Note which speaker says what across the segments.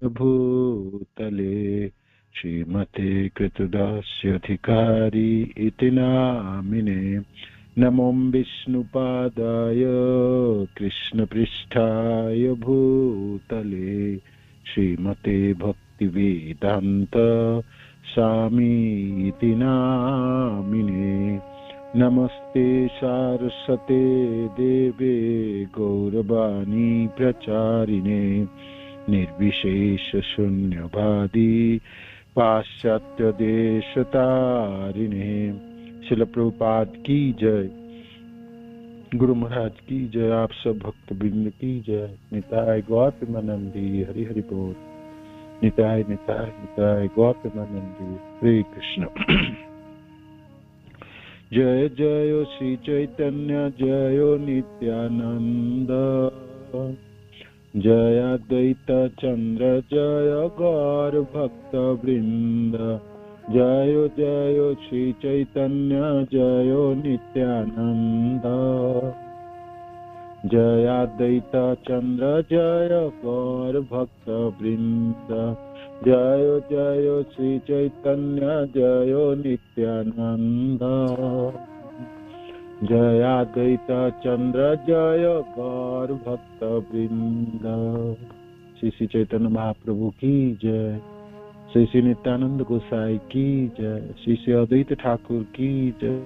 Speaker 1: भूतले श्रीमते कृतदास्यधिकारी इति नामिने। नमो विष्णुपादाय कृष्णपृष्ठाय भूतले श्रीमते भक्तिवेदान्त स्वामी नामिने। नमस्ते सारस्वते देवे गौरवाणी प्रचारिणे निर्विशेष शून्यवादी पाश्चात्य देशतारिणे। श्रील प्रभुपाद की जय, गुरु महाराज की जय, आप सब भक्त बिंद की जय। निताय गौतमानंदी हरि हरि बोल। निताय निताय निताय गौतमानंदी। हरे कृष्ण। जय जय श्री चैतन्य जय नित्यानंद जय अद्वैत चंद्र जय गौर भक्त वृंद। जय जय श्री चैतन्य जय नित्यानंद जय अद्वैत चंद्र जय गौर भक्त वृंद। जय जय श्री चैतन्य जय नित्यानंद जय अद्वैत चंद्र जय गौर भक्त वृंद। श्री श्री चैतन्य महाप्रभु की जय, श्री श्री नित्यानंद गोसाई की जय, श्री श्री अद्वैत ठाकुर की जय,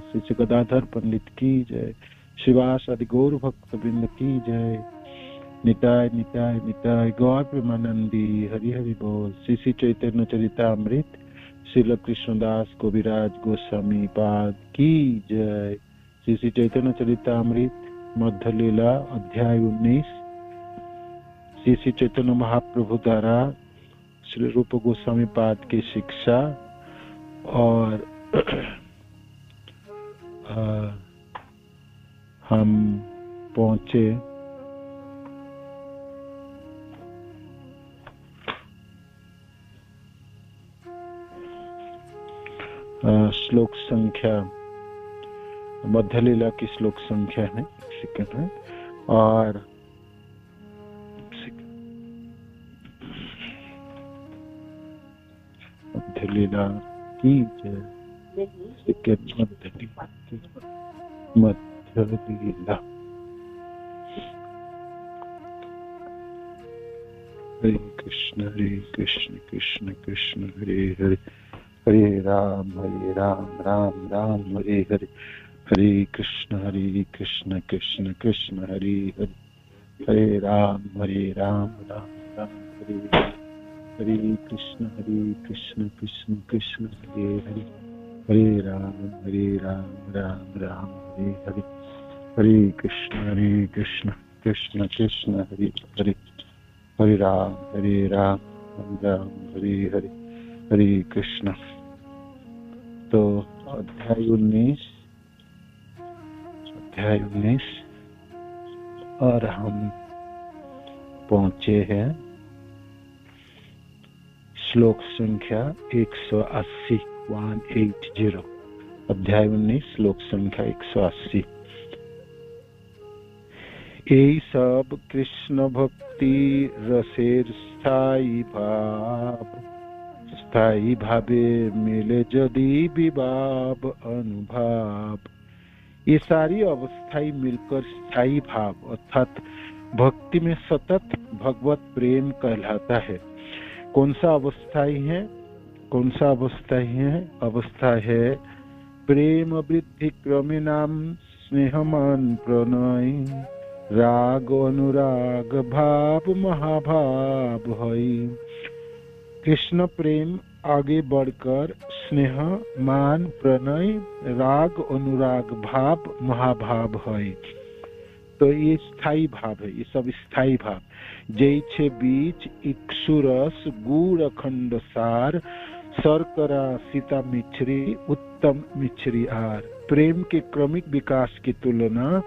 Speaker 1: श्री श्री गदाधर पंडित की जय, शिवास आदि गौर भक्त वृंद की जय। निताय निताय निताय गौर प्रेमानंदी हरि हरि बोल। श्री श्री चैतन्य चरितामृत श्रील कृष्णदास कविराज गोस्वामी पाद की जय। श्री श्री चैतन्य चरितामृत मध्य लीला अध्याय 19 श्री श्री चैतन्य महाप्रभु द्वारा श्री रूप गोस्वामी पाद की शिक्षा और हम पहुंचे श्लोक संख्या, मध्य लीला की श्लोक संख्या है, सेकंड है, और मध्य लीला की जय। सेकंड मध्य लीला। हरे कृष्ण कृष्ण कृष्ण हरे हरे, हरे राम राम राम हरे हरे। हरे कृष्ण कृष्ण कृष्ण हरे हरे, हरे राम राम राम हरे हरे। हरे कृष्ण कृष्ण कृष्ण हरे हरे, हरे राम राम राम हरे हरे। हरे कृष्ण कृष्ण कृष्ण हरे हरे, हरे राम राम हरे हरे। हरे कृष्ण। तो अध्याय 19 और हम पहुंचे हैं श्लोक संख्या 180 180। अध्याय 19 श्लोक संख्या 180। यही सब कृष्ण भक्ति रसेर स्थायी भावे मिले यदि विभाव अनुभाव। ये सारी अवस्थाएं मिलकर स्थायी भाव अर्थात भक्ति में सतत भगवत प्रेम कहलाता है। कौन सा अवस्थाएं है? अवस्था है प्रेम वृद्धि क्रमे नाम स्नेहमान प्रणय राग अनुराग भाव महाभाव है। कृष्ण प्रेम आगे बढ़कर स्नेह मान प्रणय राग अनुराग भाव महाभाव है। तो ये स्थायी भाव है, ये सब स्थायी भाव। जैसे बीज इक्षुरस गुड़ अखंड सार शर्करा सीता मिश्री उत्तम मिश्री आर। प्रेम के क्रमिक विकास की तुलना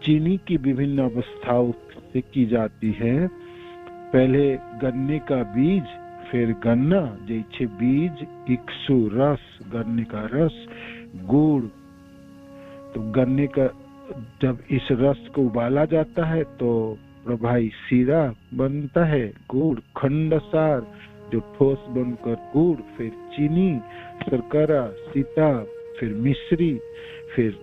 Speaker 1: चीनी की विभिन्न अवस्थाओं से की जाती है। पहले गन्ने का बीज, फिर गन्ना, जैसे बीज इक्षु रस गन्ने का रस, गुड़। तो गन्ने का जब इस रस को उबाला जाता है तो और भाई शीरा बनता है, गुड़, खंडसार जो ठोस बनकर गुड़, फिर चीनी, शर्करा, सीता, फिर मिश्री, फिर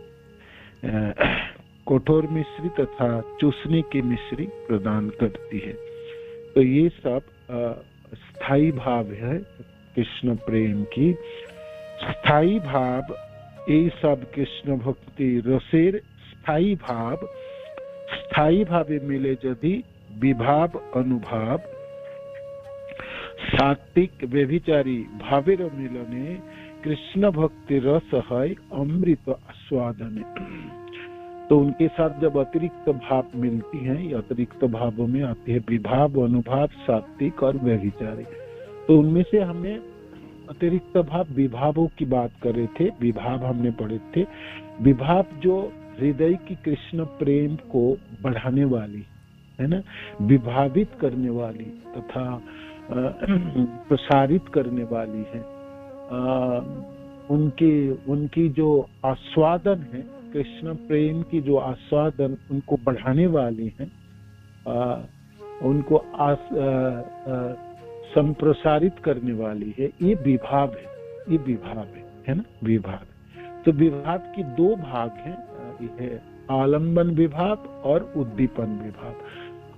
Speaker 1: कठोर मिश्री तथा चूसने की मिश्री प्रदान करती है। तो ये सब स्थायी भाव है कृष्ण प्रेम की। स्थायी भाव ये सब कृष्ण भक्ति रसेर स्थायी भाव। स्थायी भावे मिले यदि विभाव अनुभाव, सात्विक व्यभिचारी भावेर मिलने कृष्ण भक्ति रस है अमृत आस्वादने। तो उनके साथ जब अतिरिक्त भाव मिलती हैं, अतिरिक्त भावों में आती है विभाव, अनुभाव, सात्विक और व्यभिचारी। तो उनमें से हमने अतिरिक्त भाव विभावों की बात कर रहे थे, विभाव हमने पढ़े थे। विभाव जो हृदय की कृष्ण प्रेम को बढ़ाने वाली है ना, विभावित करने वाली तथा प्रसारित करने वाली है। उनकी जो आस्वादन है, कृष्ण प्रेम की जो आस्वादन उनको बढ़ाने वाली है, उनको संप्रसारित करने वाली है, ये विभाव है। ये विभाव है ना, विभाव। तो विभाव की दो भाग हैं, ये है आलंबन विभाव और उद्दीपन विभाव।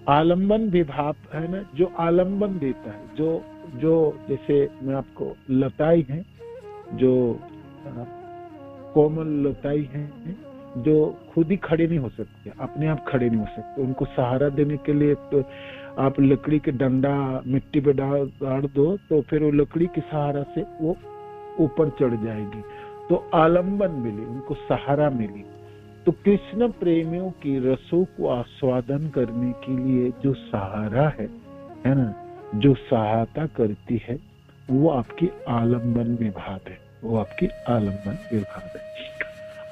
Speaker 1: आलंबन विभाव है ना, जो आलंबन देता है, जो जैसे मैं आपको लताई है, जो कोमल लताई है, जो खुद ही खड़े नहीं हो सकते, अपने आप खड़े नहीं हो सकते, उनको सहारा देने के लिए तो आप लकड़ी के डंडा मिट्टी पे डाल दो तो फिर वो लकड़ी के सहारा से वो ऊपर चढ़ जाएगी। तो आलंबन मिली, उनको सहारा मिली। तो कृष्ण प्रेमियों की रसों को आस्वादन करने के लिए जो सहारा है ना, जो सहायता करती है, वो आपकी आलंबन विभाग है, वो आपकी आलंबन विभाग है।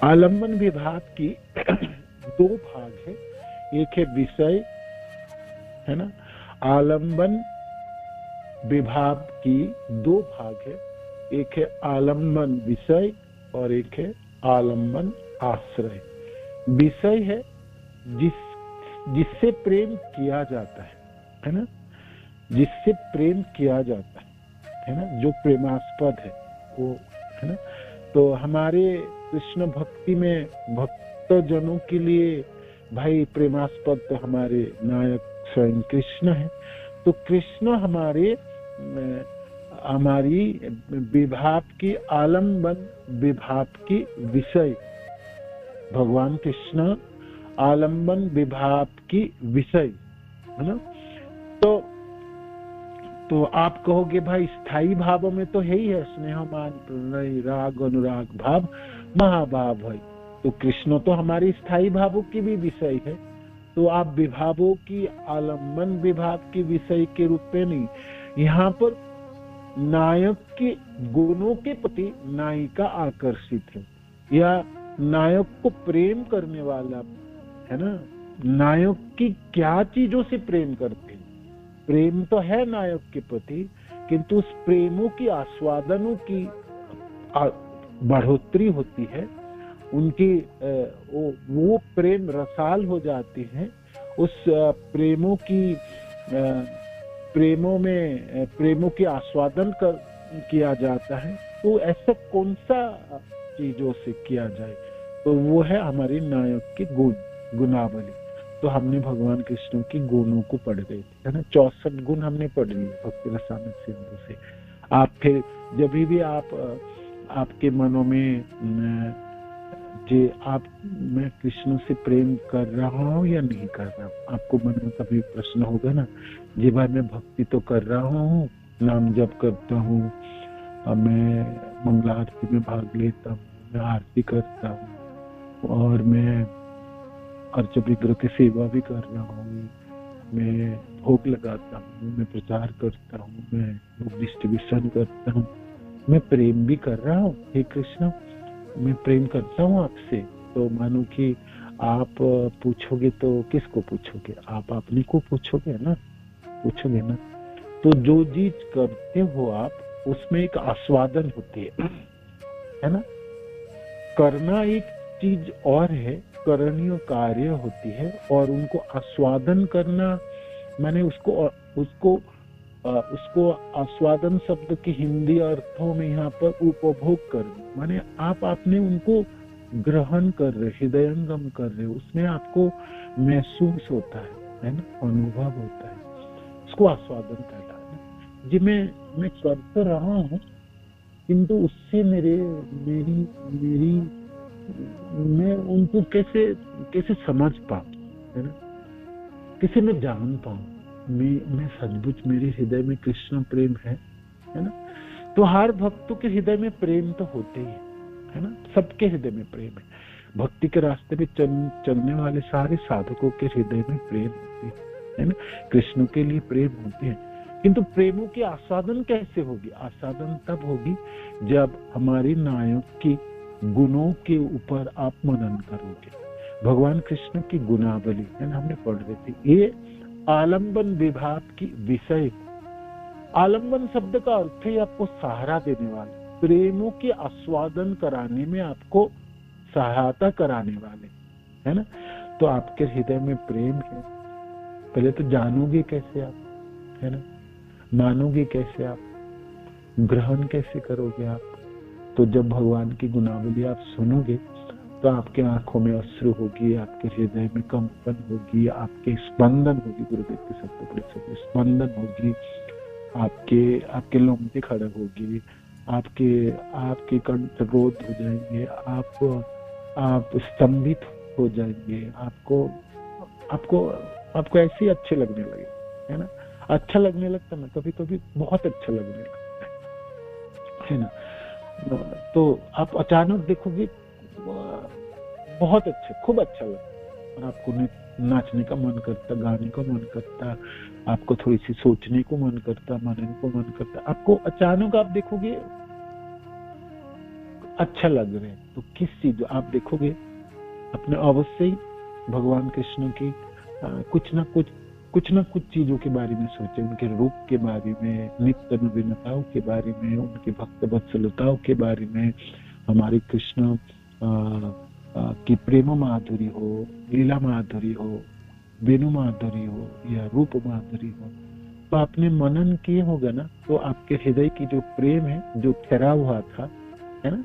Speaker 1: आलंबन विभाग की दो भाग है, एक है विषय है ना, आलंबन विभाग की दो भाग है, एक है आलंबन विषय और एक है आलंबन आश्रय। विषय है जिससे प्रेम किया जाता है ना, जिससे प्रेम किया जाता है ना, जो प्रेमास्पद है वो है ना। तो हमारे कृष्ण भक्ति में भक्तजनों के लिए भाई प्रेमास्पद तो हमारे नायक स्वयं कृष्ण है। तो कृष्ण हमारी विभाव की आलंबन विभाव की विषय, भगवान कृष्ण आलंबन विभाव की विषय है ना। तो आप कहोगे भाई स्थायी भावों में तो है ही है, स्नेह मान प्रणय राग अनुराग भाव महाभाव है। तो कृष्ण तो हमारी स्थायी भावों की भी विषय है। तो आप विभावों की आलंबन विभाव की विषय के रूप में नहीं, यहाँ पर नायक के गुणों के प्रति नायिका आकर्षित है, या नायक को प्रेम करने वाला है ना। नायक की क्या चीजों से प्रेम करते हैं, प्रेम तो है नायक के प्रति, किंतु उस प्रेमों की आस्वादनों की बढ़ोतरी होती है, उनकी वो प्रेम रसाल हो जाती है। उस प्रेमों की आस्वादन किया जाता है। तो ऐसा कौन सा चीजों से किया जाए, तो वो है हमारी नायक की गुणावली। तो हमने भगवान कृष्ण की गुणों को पढ़ रहे थे है ना, 64 गुण हमने पढ़ लिए भक्ति रसायन सिंधु से। आप फिर जब भी आपके मनों में मैं कृष्ण से प्रेम कर रहा हूँ या नहीं कर रहा हूँ, आपको मन में कभी प्रश्न होगा ना, जी भाई मैं भक्ति तो कर रहा हूँ, नाम जप करता हूँ, मैं मंगला आरती में भाग लेता हूँ, मैं आरती करता हूँ और मैं अर्च विग्रह की सेवा भी कर रहा हूँ, मैं भोग लगाता हूँ, मैं प्रचार करता हूँ, मैं बुक डिस्ट्रीब्यूशन करता हूँ, मैं प्रेम भी कर रहा हूँ। हे कृष्ण, मैं प्रेम करता हूँ आपसे। तो मानो कि आप पूछोगे तो किसको पूछोगे, आप अपने को पूछोगे ना, पूछोगे ना। तो जो चीज करते हो आप, उसमें एक आस्वादन होती है ना। करना एक चीज और है करणीय कार्य होती है, और उनको आस्वादन करना माने उसको आस्वादन शब्द के हिंदी अर्थों में यहाँ पर उपभोग करना, माने आपने उनको ग्रहण कर रहे, हृदयंगम कर रहे, उसमें आपको महसूस होता है ना, अनुभव होता है, उसको आस्वादन करना है। जी मैं कर तो रहा हूँ, किंतु उससे मैं उनको कैसे समझ पाऊं, है ना, कैसे मैं जान पाऊं, मैं सचमुच मेरे हृदय में कृष्ण प्रेम है ना। तो हर भक्तों के हृदय में प्रेम तो होते ही है ना, सबके हृदय में प्रेम है। भक्ति के रास्ते पे चलने वाले सारे साधकों के हृदय में प्रेम होती है ना, कृष्ण के लिए प्रेम होते हैं। किंतु प्रेमों की आस्वादन कैसे होगी? आस्वादन तब होगी जब हमारे नायक की गुणों के ऊपर आप मनन करोगे। भगवान कृष्ण की गुणावली है ना, हमने पढ़ रहे थे। ये आलंबन विभाग की विषय, आलंबन शब्द का अर्थ है आपको सहारा देने वाले, प्रेमों के आस्वादन कराने में आपको सहायता कराने वाले, है ना। तो आपके हृदय में प्रेम है, पहले तो जानोगे कैसे आप, है ना, मानोगे कैसे आप, ग्रहण कैसे करोगे आप? तो जब भगवान की गुणावली आप सुनोगे तो आपके आंखों में अश्रु होगी, आपके हृदय में कंपन होगी, आपके स्पंदन होगी, गुरुदेव के शब्द बड़े स्पंदन होगी, आपके लोमटे खड़े होगी, आपके कंठ रोध हो जाएंगे, आप स्तंभित हो जाएंगे, आपको ऐसे ही अच्छे लगने लगे, है ना। अच्छा लगने लगता है, कभी कभी बहुत अच्छा लगने लगता है ना। तो आप अचानक देखोगे बहुत अच्छे, खूब अच्छा लगता, और आपको नाचने का मन करता, गाने का मन करता, आपको थोड़ी सी सोचने को मन करता, मनन को मन करता, आपको अचानक आप देखोगे अच्छा लग रहे हैं। तो किस चीज आप देखोगे अपने अवश्य ही भगवान कृष्ण की कुछ ना कुछ चीजों के बारे में सोचे, उनके रूप के बारे में, नित्य नवीनताओं के बारे में, उनके भक्त वत्सलताओं के बारे में, हमारे कृष्ण की प्रेम माधुरी हो, लीला माधुरी हो, वेणु माधुरी हो या रूप माधुरी हो, तो आपने मनन किए होगा ना, तो आपके हृदय की जो प्रेम है, जो ठहरा हुआ था, है ना,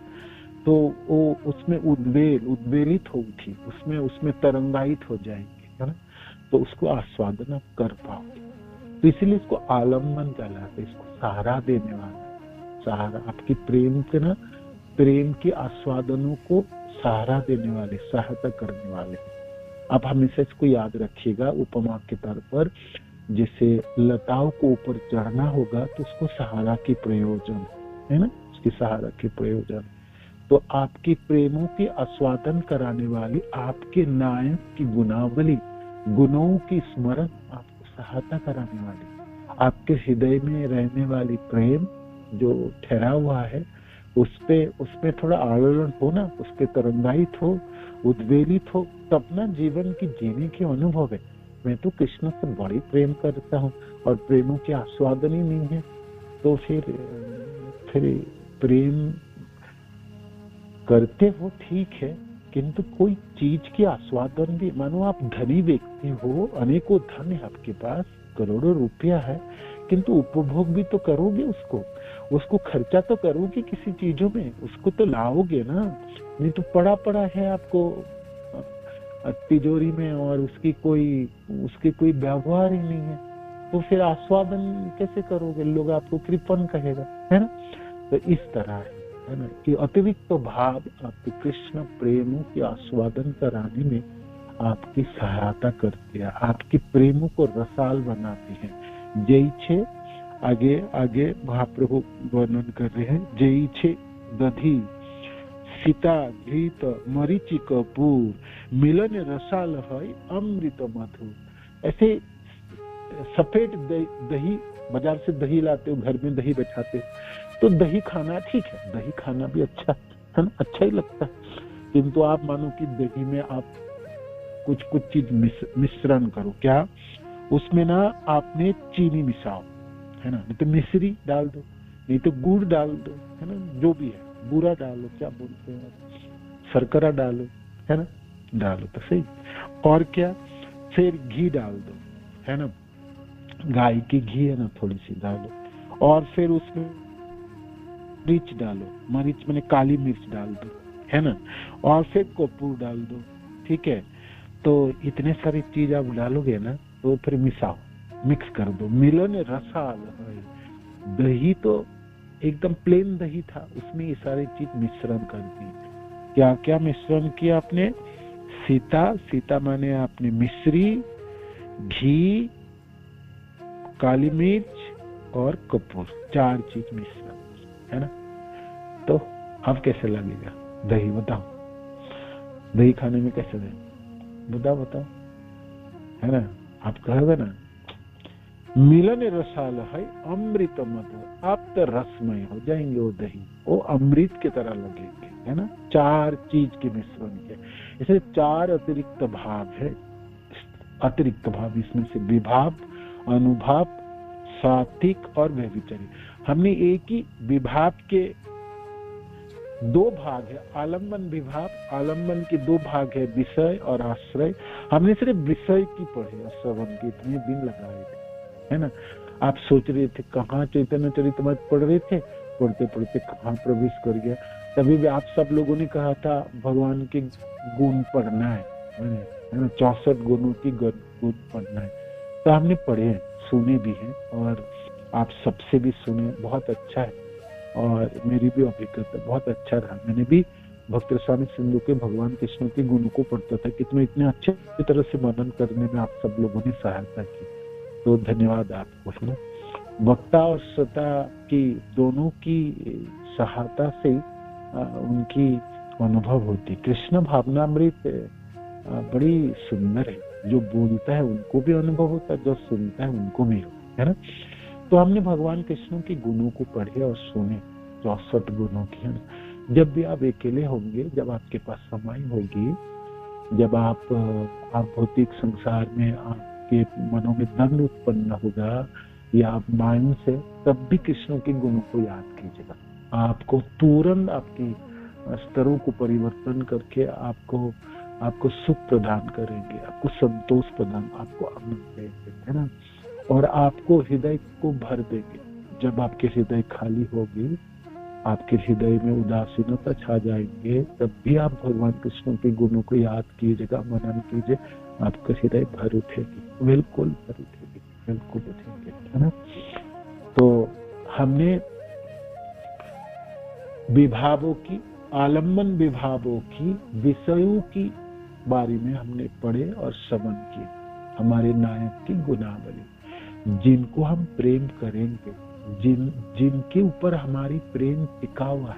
Speaker 1: तो वो उसमें उद्वेलित हो उठी, उसमें तरंगायित हो जाएंगे, है ना। तो उसको आस्वादन आप कर पाओगे। तो इसलिए इसको आलम्बन कहलाते, इसको सहारा देने वाला, सहारा आपकी प्रेम के आस्वादनों को सहारा देने वाले, सहायता करने वाले। आप हमेशा इसको याद रखिएगा, उपमा के तौर पर जैसे लताओं को ऊपर चढ़ना होगा तो उसको सहारा की प्रयोजन है ना, उसकी सहारा की प्रयोजन। तो आपकी प्रेमों के आस्वादन कराने वाली आपके नायक की गुणावली, गुणों की स्मरण आपको सहायता कराने वाली, आपके हृदय में रहने वाली प्रेम जो ठहरा हुआ है, उसपे थोड़ा आलोड़न हो ना, उसपे तरंगायित हो, उद्वेलित हो, तब ना जीवन की जीने के अनुभव है। मैं तो कृष्ण से बड़ी प्रेम करता हूँ और प्रेमों के आस्वादन ही नहीं है, तो फिर प्रेम करते हो ठीक है, किंतु कोई चीज के आस्वादन भी, मानो आप धनी व्यक्ति हो, अनेकों धन है आपके पास, करोड़ों रुपया है, किंतु उपभोग भी तो करोगे, उसको खर्चा तो करोगे किसी चीजों में, उसको तो लाओगे ना, नहीं तो पड़ा है आपको तिजोरी में और उसकी कोई व्यवहार ही नहीं है, तो फिर आस्वादन कैसे करोगे? लोग आपको कृपण कहेगा, है ना। तो इस तरह है ना कि अतिरिक्त तो भाव आपके कृष्ण प्रेमों के आस्वादन कराने में आपकी सहायता करती है, आपके प्रेमों को रसाल बनाती है। जय छे आगे महाप्रभु वर्णन कर रहे हैं, जय छे दधी सीता घृत मरीचि कपूर मिलन रसाल है अमृत मधुर। ऐसे सफेद दही, बाजार से दही लाते हो, घर में दही बैठाते, तो दही खाना ठीक है, दही खाना भी अच्छा है ना, अच्छा ही लगता है, किंतु आप मानो कि दही में आप कुछ चीज मिश्रण करो, क्या उसमें ना आपने चीनी मिसाओ, है ना, नहीं तो मिश्री डाल दो, नहीं तो गुड़ डाल दो, है ना, जो भी है, बूरा डालो, क्या बोलते हैं, शर्करा डालो, है ना, डालो तो सही। और क्या, फिर घी डाल दो, है ना, गाय की घी है ना, थोड़ी सी डालो, और फिर उसमें मरीच डालो, मरीच मैंने काली मिर्च डाल दो, है ना, और फिर कपूर डाल दो, ठीक है। तो इतने सारी चीज आप डालोगे ना, तो फिर मिसाओ, मिक्स कर दो। मिलन रसाल है, दही तो एकदम प्लेन दही था, उसमें ये सारी चीज मिश्रण कर दी। क्या क्या मिश्रण किया आपने? सीता माने आपने मिश्री, घी, काली मिर्च और कपूर, 4 चीज मिश्रण, है ना। तो अब कैसे लगेगा दही, बताओ, दही खाने में कैसे लगे, बताओ, है ना। आप कहोगे ना मिलन रसाल है अमृत मधुर, आप तो रसमय हो जाएंगे, वो दही वो अमृत की तरह लगेंगे, है ना। 4 चीज के मिश्रण के, इसलिए 4 अतिरिक्त भाव है। अतिरिक्त भाव इसमें से विभाव, अनुभाव, सात्विक और व्यभिचारी। हमने एक ही विभाव के 2 भाग है, आलम्बन विभाव, आलम्बन के 2 भाग है, विषय और आश्रय। हमने सिर्फ विषय की पढ़े और श्रवण के इतने दिन लगाए थे, है ना। आप सोच रहे थे कहाँ चैतन्य चरितमृत पढ़ रहे थे, पढ़ते पढ़ते कहाँ प्रवेश कर गया। तभी भी आप सब लोगों ने कहा था भगवान के गुण पढ़ना है ना, 64 गुणों की गुण पढ़ना है। तो हमने पढ़े, सुने भी हैं, और आप सबसे भी सुने, बहुत अच्छा है। और मेरी भी अभिज्ञता बहुत अच्छा रहा। मैंने भी भक्त स्वामी सिंधु के भगवान कृष्ण के गुणों को पढ़ता था, कितने इतने अच्छे तरह से मनन करने में आप सब लोगों ने सहायता की, तो धन्यवाद आपको, है ना। वक्ता और श्रोता की दोनों की सहायता से उनकी अनुभव होती। कृष्ण भावनामृत बड़ी सुंदर है, जो बोलता है उनको भी अनुभव होता है, जो सुनता है उनको भी, है ना। तो हमने भगवान कृष्ण के गुणों को पढ़े और सुने, 64 गुणों की, है ना। जब भी आप अकेले होंगे, जब आपके पास समय होगी, जब आप भौतिक संसार में आपके मनों में दंड उत्पन्न होगा या आप माइंड से, तब भी कृष्ण के गुणों को याद कीजिएगा। आपको तुरंत आपकी स्तरों को परिवर्तन करके आपको सुख प्रदान करेंगे, आपको संतोष प्रदान, आपको आनंद देंगे, है ना। और आपको हृदय को भर देंगे। जब आपके हृदय खाली होगी, आपके हृदय में उदासीनता छा जाएंगे, तब भी आप भगवान कृष्ण के गुणों को याद कीजिएगा, मनन कीजिए, आपका हृदय भर उठेगी, बिल्कुल भर उठेगी, बिल्कुल उठेगी, है ना। तो हमने विभावों की, आलम्बन विभावों की, विषयों की बारे में हमने पढ़े और श्रवण किए। हमारे नायक की गुणावली, जिनको हम प्रेम करेंगे, जिनके ऊपर हमारी प्रेम टिका हुआ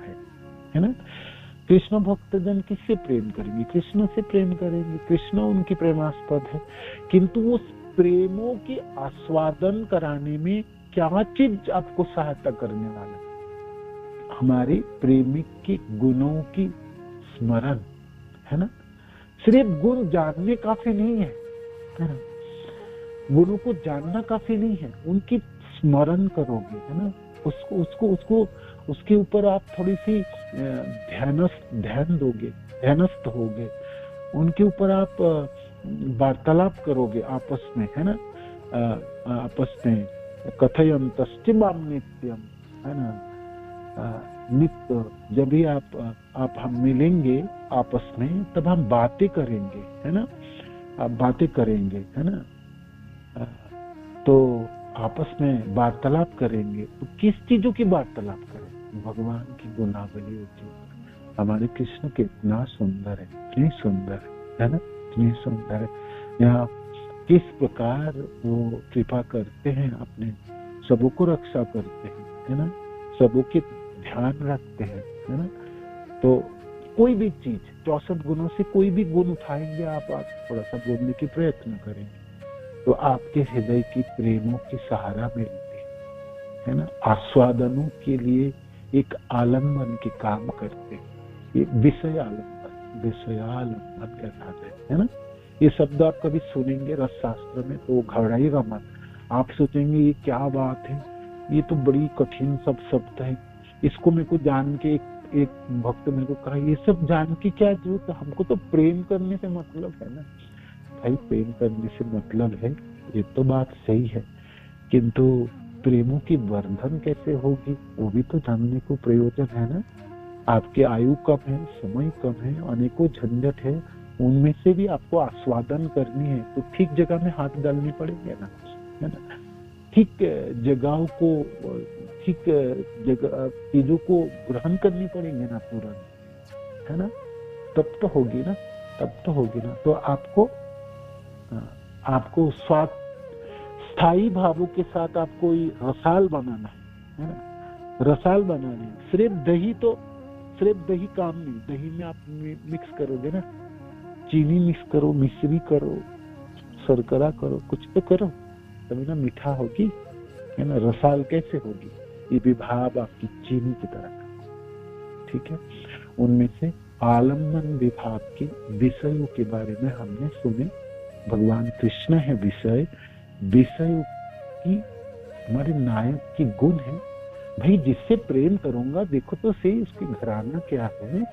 Speaker 1: है ना। कृष्ण भक्तजन किससे प्रेम करेंगे? कृष्ण से प्रेम करेंगे, कृष्ण उनकी प्रेमास्पद है। किंतु उस प्रेमों की आस्वादन कराने में क्या चीज आपको सहायता करने वाला है? हमारे प्रेमिक के गुणों की स्मरण, है ना। सिर्फ गुण जानने काफी नहीं है ना, गुणों को जानना काफी नहीं है, उनकी स्मरण करोगे, है ना। उसको उसके ऊपर आप थोड़ी सी ध्यान दोगे, ध्यानस्थ होगे, उनके ऊपर आप वार्तालाप करोगे आपस में, है ना। आपस में कथयन्तश्च माम नित्यम, है ना। नित्य जब भी आप हम मिलेंगे आपस में, तब हम बातें करेंगे, है ना। आप बातें करेंगे, है ना। तो आपस में वार्तालाप करेंगे, तो किस चीजों की वार्तालाप करें? भगवान की गुणावली होती है। हमारे कृष्ण कितना सुंदर है, इतनी सुंदर है ना, इतनी सुंदर है। यहाँ किस प्रकार वो कृपा करते हैं, अपने सबों को रक्षा करते हैं, है ना, सबों के ध्यान रखते हैं, है ना। तो कोई भी चीज 64 गुणों से कोई भी गुण उठाएंगे आप थोड़ा सा बोलने की प्रयत्न करेंगे, तो आपके हृदय की प्रेमों की सहारा मिलती है ना। आस्वादनों के लिए एक आलम्बन के काम करते हैं, ये विषयालंबन कहलाते है ना। ये शब्द आप कभी सुनेंगे रस शास्त्र में तो घबराइएगा मत। आप सोचेंगे ये क्या बात है, ये तो बड़ी कठिन सब शब्द है, इसको मेरे को जान के एक भक्त मेरे को कहा, ये सब जान के क्या जरूरत है, हमको तो प्रेम करने से मतलब है ना। भाई प्रेम करने से मतलब है, ये तो बात सही है, किंतु प्रेमों की वर्धन कैसे होगी वो भी तो जानने को प्रयोजन है ना। आपकी आयु कम है, समय कम है, अनेकों झंझट है, उनमें से भी आपको आस्वादन करनी है तो ठीक जगह में हाथ डालनी पड़ेंगे ना, है ना। ठीक जगहों को, ठीक जगह चीजों को ग्रहण करनी पड़ेंगे ना तुरंत, है ना, तब तो होगी ना, तब तो होगी ना। तो आपको स्थायी भावों के साथ आपको रसाल बनाना है ना, रसाल बनाना है। सिर्फ दही काम नहीं, दही में आप मिक्स करोगे ना, चीनी मिक्स करो, मिश्री करो, शर्करा करो, कुछ तो करो तभी ना मीठा होगी, है ना। रसाल कैसे होगी, ये भी भाव आपकी चीनी की तरह का, ठीक है। उनमें से आलम्बन विभाग के विषयों के बारे में हमने सुने। भगवान कृष्ण है विषय की, हमारे नायक की गुण है। भाई जिससे प्रेम करूंगा, देखो तो सही उसकी घराना क्या है,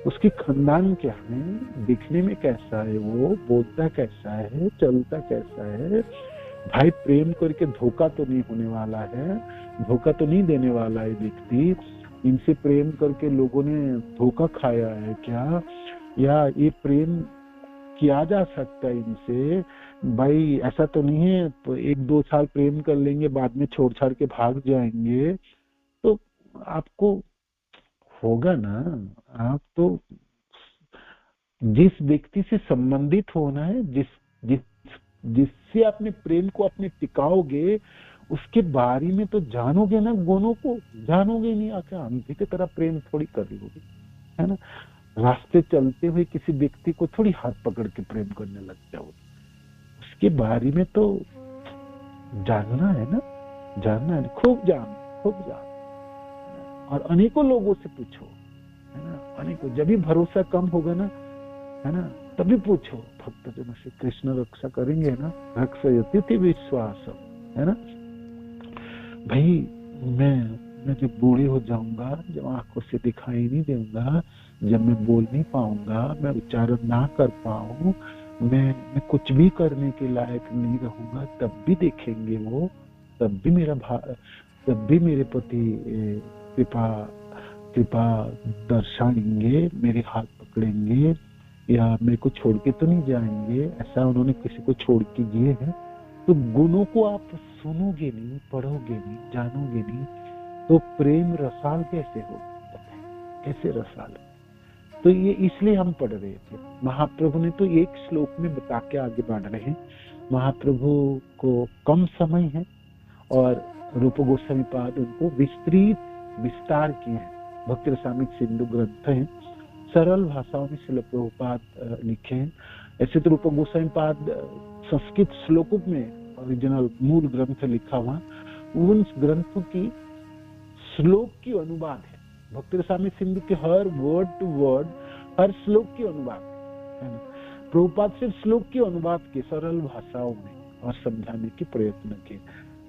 Speaker 1: उसकी खानदान क्या है, दिखने में कैसा है, वो बोलता कैसा है, चलता कैसा है। भाई प्रेम करके धोखा तो नहीं होने वाला है, धोखा तो नहीं देने वाला है व्यक्ति। इनसे प्रेम करके लोगों ने धोखा खाया है क्या, या ये प्रेम किया जा सकता है इनसे? भाई ऐसा तो नहीं है तो 1-2 साल प्रेम कर लेंगे, बाद में छोड़ छाड़ के भाग जाएंगे, तो आपको होगा ना। आप तो जिस व्यक्ति से संबंधित होना है, जिससे अपने प्रेम को अपने टिकाओगे, उसके बारे में तो जानोगे ना, गुणों को जानोगे नहीं, आके अंधे की तरह प्रेम थोड़ी कर लोगे, है ना। रास्ते चलते हुए किसी व्यक्ति को थोड़ी हाथ पकड़ के प्रेम करने लग जाओ, उसके बारे में तो जानना है ना, जानना है, खूब जान। और अनेकों लोगों से पूछो, है ना, अनेकों। जब भी भरोसा कम होगा ना, है ना, तभी पूछो भक्तजनों से, कृष्ण रक्षा करेंगे ना, रक्षयति विश्वास, है ना। भाई मैं जब बूढ़े हो जाऊंगा, जब आंखों से दिखाई नहीं दूंगा, जब मैं बोल नहीं पाऊंगा, मैं उच्चारण ना कर पाऊं, मैं कुछ भी करने के लायक नहीं रहूंगा, तब भी देखेंगे वो, तब भी मेरे प्रति कृपा दर्शाएंगे, मेरे हाथ पकड़ेंगे, या मेरे को छोड़ के तो नहीं जाएंगे। ऐसा उन्होंने किसी को छोड़ के दिए हैं। तो गुणों को आप सुनोगे नहीं, पढ़ोगे नहीं, जानोगे नहीं, तो प्रेम रसाल कैसे हो, कैसे रसाल? तो ये इसलिए हम पढ़ रहे थे। महाप्रभु ने तो एक श्लोक में बता के आगे बढ़ रहे हैं। महाप्रभु को कम समय है और रूप गोस्वामी पाद उनको विस्तार किए हैं। भक्ति रसामृत सिंधु ग्रंथ है, सरल भाषाओं में श्रील प्रभुपाद लिखे हैं। ऐसे तो रूप गोस्वामी पाद संस्कृत श्लोकों में ओरिजिनल मूल ग्रंथ लिखा हुआ, उन ग्रंथों की श्लोक की अनुवाद है। भक्ति रसामृत सिंधु के हर वर्ड टू वर्ड, हर श्लोक की अनुवाद है ना। प्रभुपाद सिर्फ श्लोक की अनुवाद के सरल भाषाओं में और समझाने के प्रयत्न किए।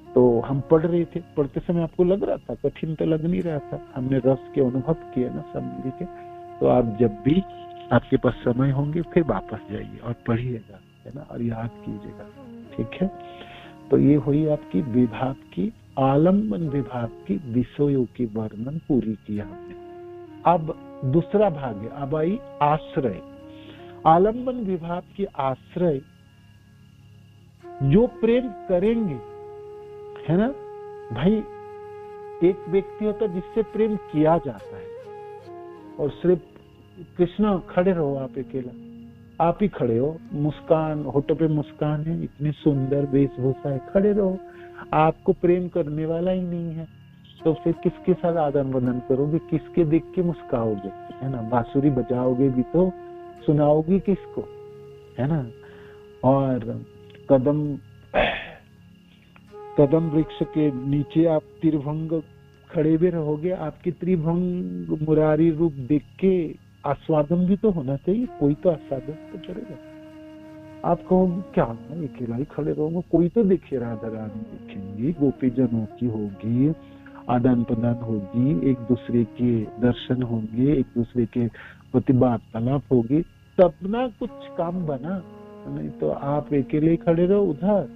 Speaker 1: तो हम पढ़ रहे थे, पढ़ते समय आपको लग रहा था, कठिन तो लग नहीं रहा था, हमने रस के अनुभव किए ना समझ के। तो आप जब भी आपके पास समय होंगे फिर वापस जाइए और पढ़िएगा, है ना, और याद कीजिएगा, ठीक है। तो ये हुई आपकी विभाग की, आलम्बन विभाग की विषयों की वर्णन पूरी किया हमने। अब दूसरा भाग है, अब आई आश्रय। आलम्बन विभाग की आश्रय, जो प्रेम करेंगे, है ना भाई। एक व्यक्ति होता है जिससे प्रेम किया जाता है, और सिर्फ कृष्णा खड़े रहो आप अकेला, आप ही खड़े हो, मुस्कान होठों पे मुस्कान है, इतनी सुंदर वेशभूषा है, खड़े रहो, आपको प्रेम करने वाला ही नहीं है, तो फिर किसके साथ आदान प्रदान करोगे, किसके देख के मुस्काओगे, है ना। बांसुरी बजाओगे भी तो सुनाओगे किसको, है ना। और कदम वृक्ष के नीचे आप त्रिभंग खड़े भी रहोगे, आपकी त्रिभंग मुरारी रूप देख के आस्वादन भी तो होना चाहिए, कोई तो आस्वादन तो करेगा। आप कहोगे क्या मैं अकेला ही खड़े रहूंगा, कोई तो देखिए, राधा रानी देखेंगी, गोपी जनों की होगी, आदान प्रदान होगी, एक दूसरे के दर्शन होंगे, एक दूसरे के प्रति वार्तालाप होगी, तब ना कुछ काम बना। नहीं तो आप अकेले ही खड़े रहो उधर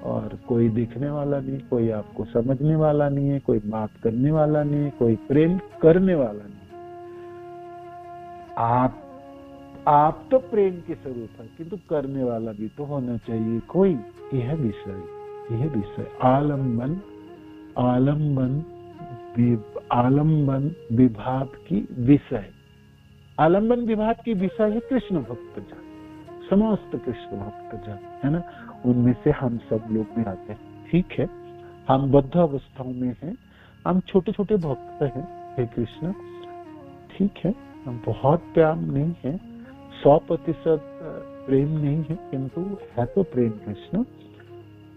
Speaker 1: और कोई देखने वाला नहीं, कोई आपको समझने वाला नहीं है, कोई बात करने वाला नहीं है, कोई प्रेम करने वाला नहीं। आप तो प्रेम के स्वरूप है, किंतु करने वाला भी तो होना चाहिए कोई। यह विषय आलम्बन विभाव की विषय। आलम्बन विभाव की विषय है कृष्ण भक्त जन, समस्त कृष्ण भक्त जन, है ना। उनमें से हम सब लोग भी आते हैं। ठीक है, हम बद्ध अवस्थाओं में हैं, हम छोटे छोटे भक्त हैं हे कृष्ण। ठीक है, हम बहुत प्यार नहीं है, 100% प्रेम नहीं है, किंतु है तो प्रेम कृष्ण।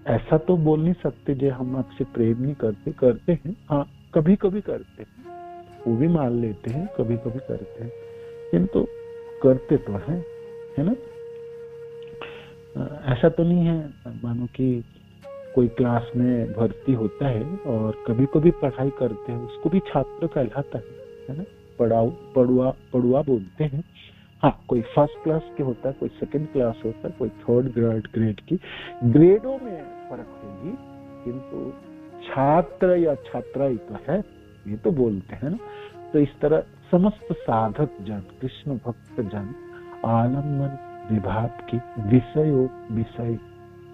Speaker 1: ऐसा तो बोल नहीं सकते जो हम आपसे प्रेम नहीं करते हैं। हाँ, कभी कभी करते हैं, वो भी मान लेते हैं, कभी कभी करते हैं, किंतु करते तो है ना। ऐसा तो नहीं है मानो कि कोई क्लास में भर्ती होता है और कभी कभी पढ़ाई करते हैं, उसको भी छात्र कहलाता है ना। पढ़ुआ बोलते हैं। हाँ, कोई फर्स्ट क्लास के होता है, कोई सेकंड क्लास होता है, कोई थर्ड ग्रेड की, ग्रेडों में फर्क होगी, किंतु छात्र या छात्राई तो है, ये तो बोलते हैं ना। तो इस तरह समस्त साधक जन, कृष्ण भक्त जन आलम्बन विभाव की विषय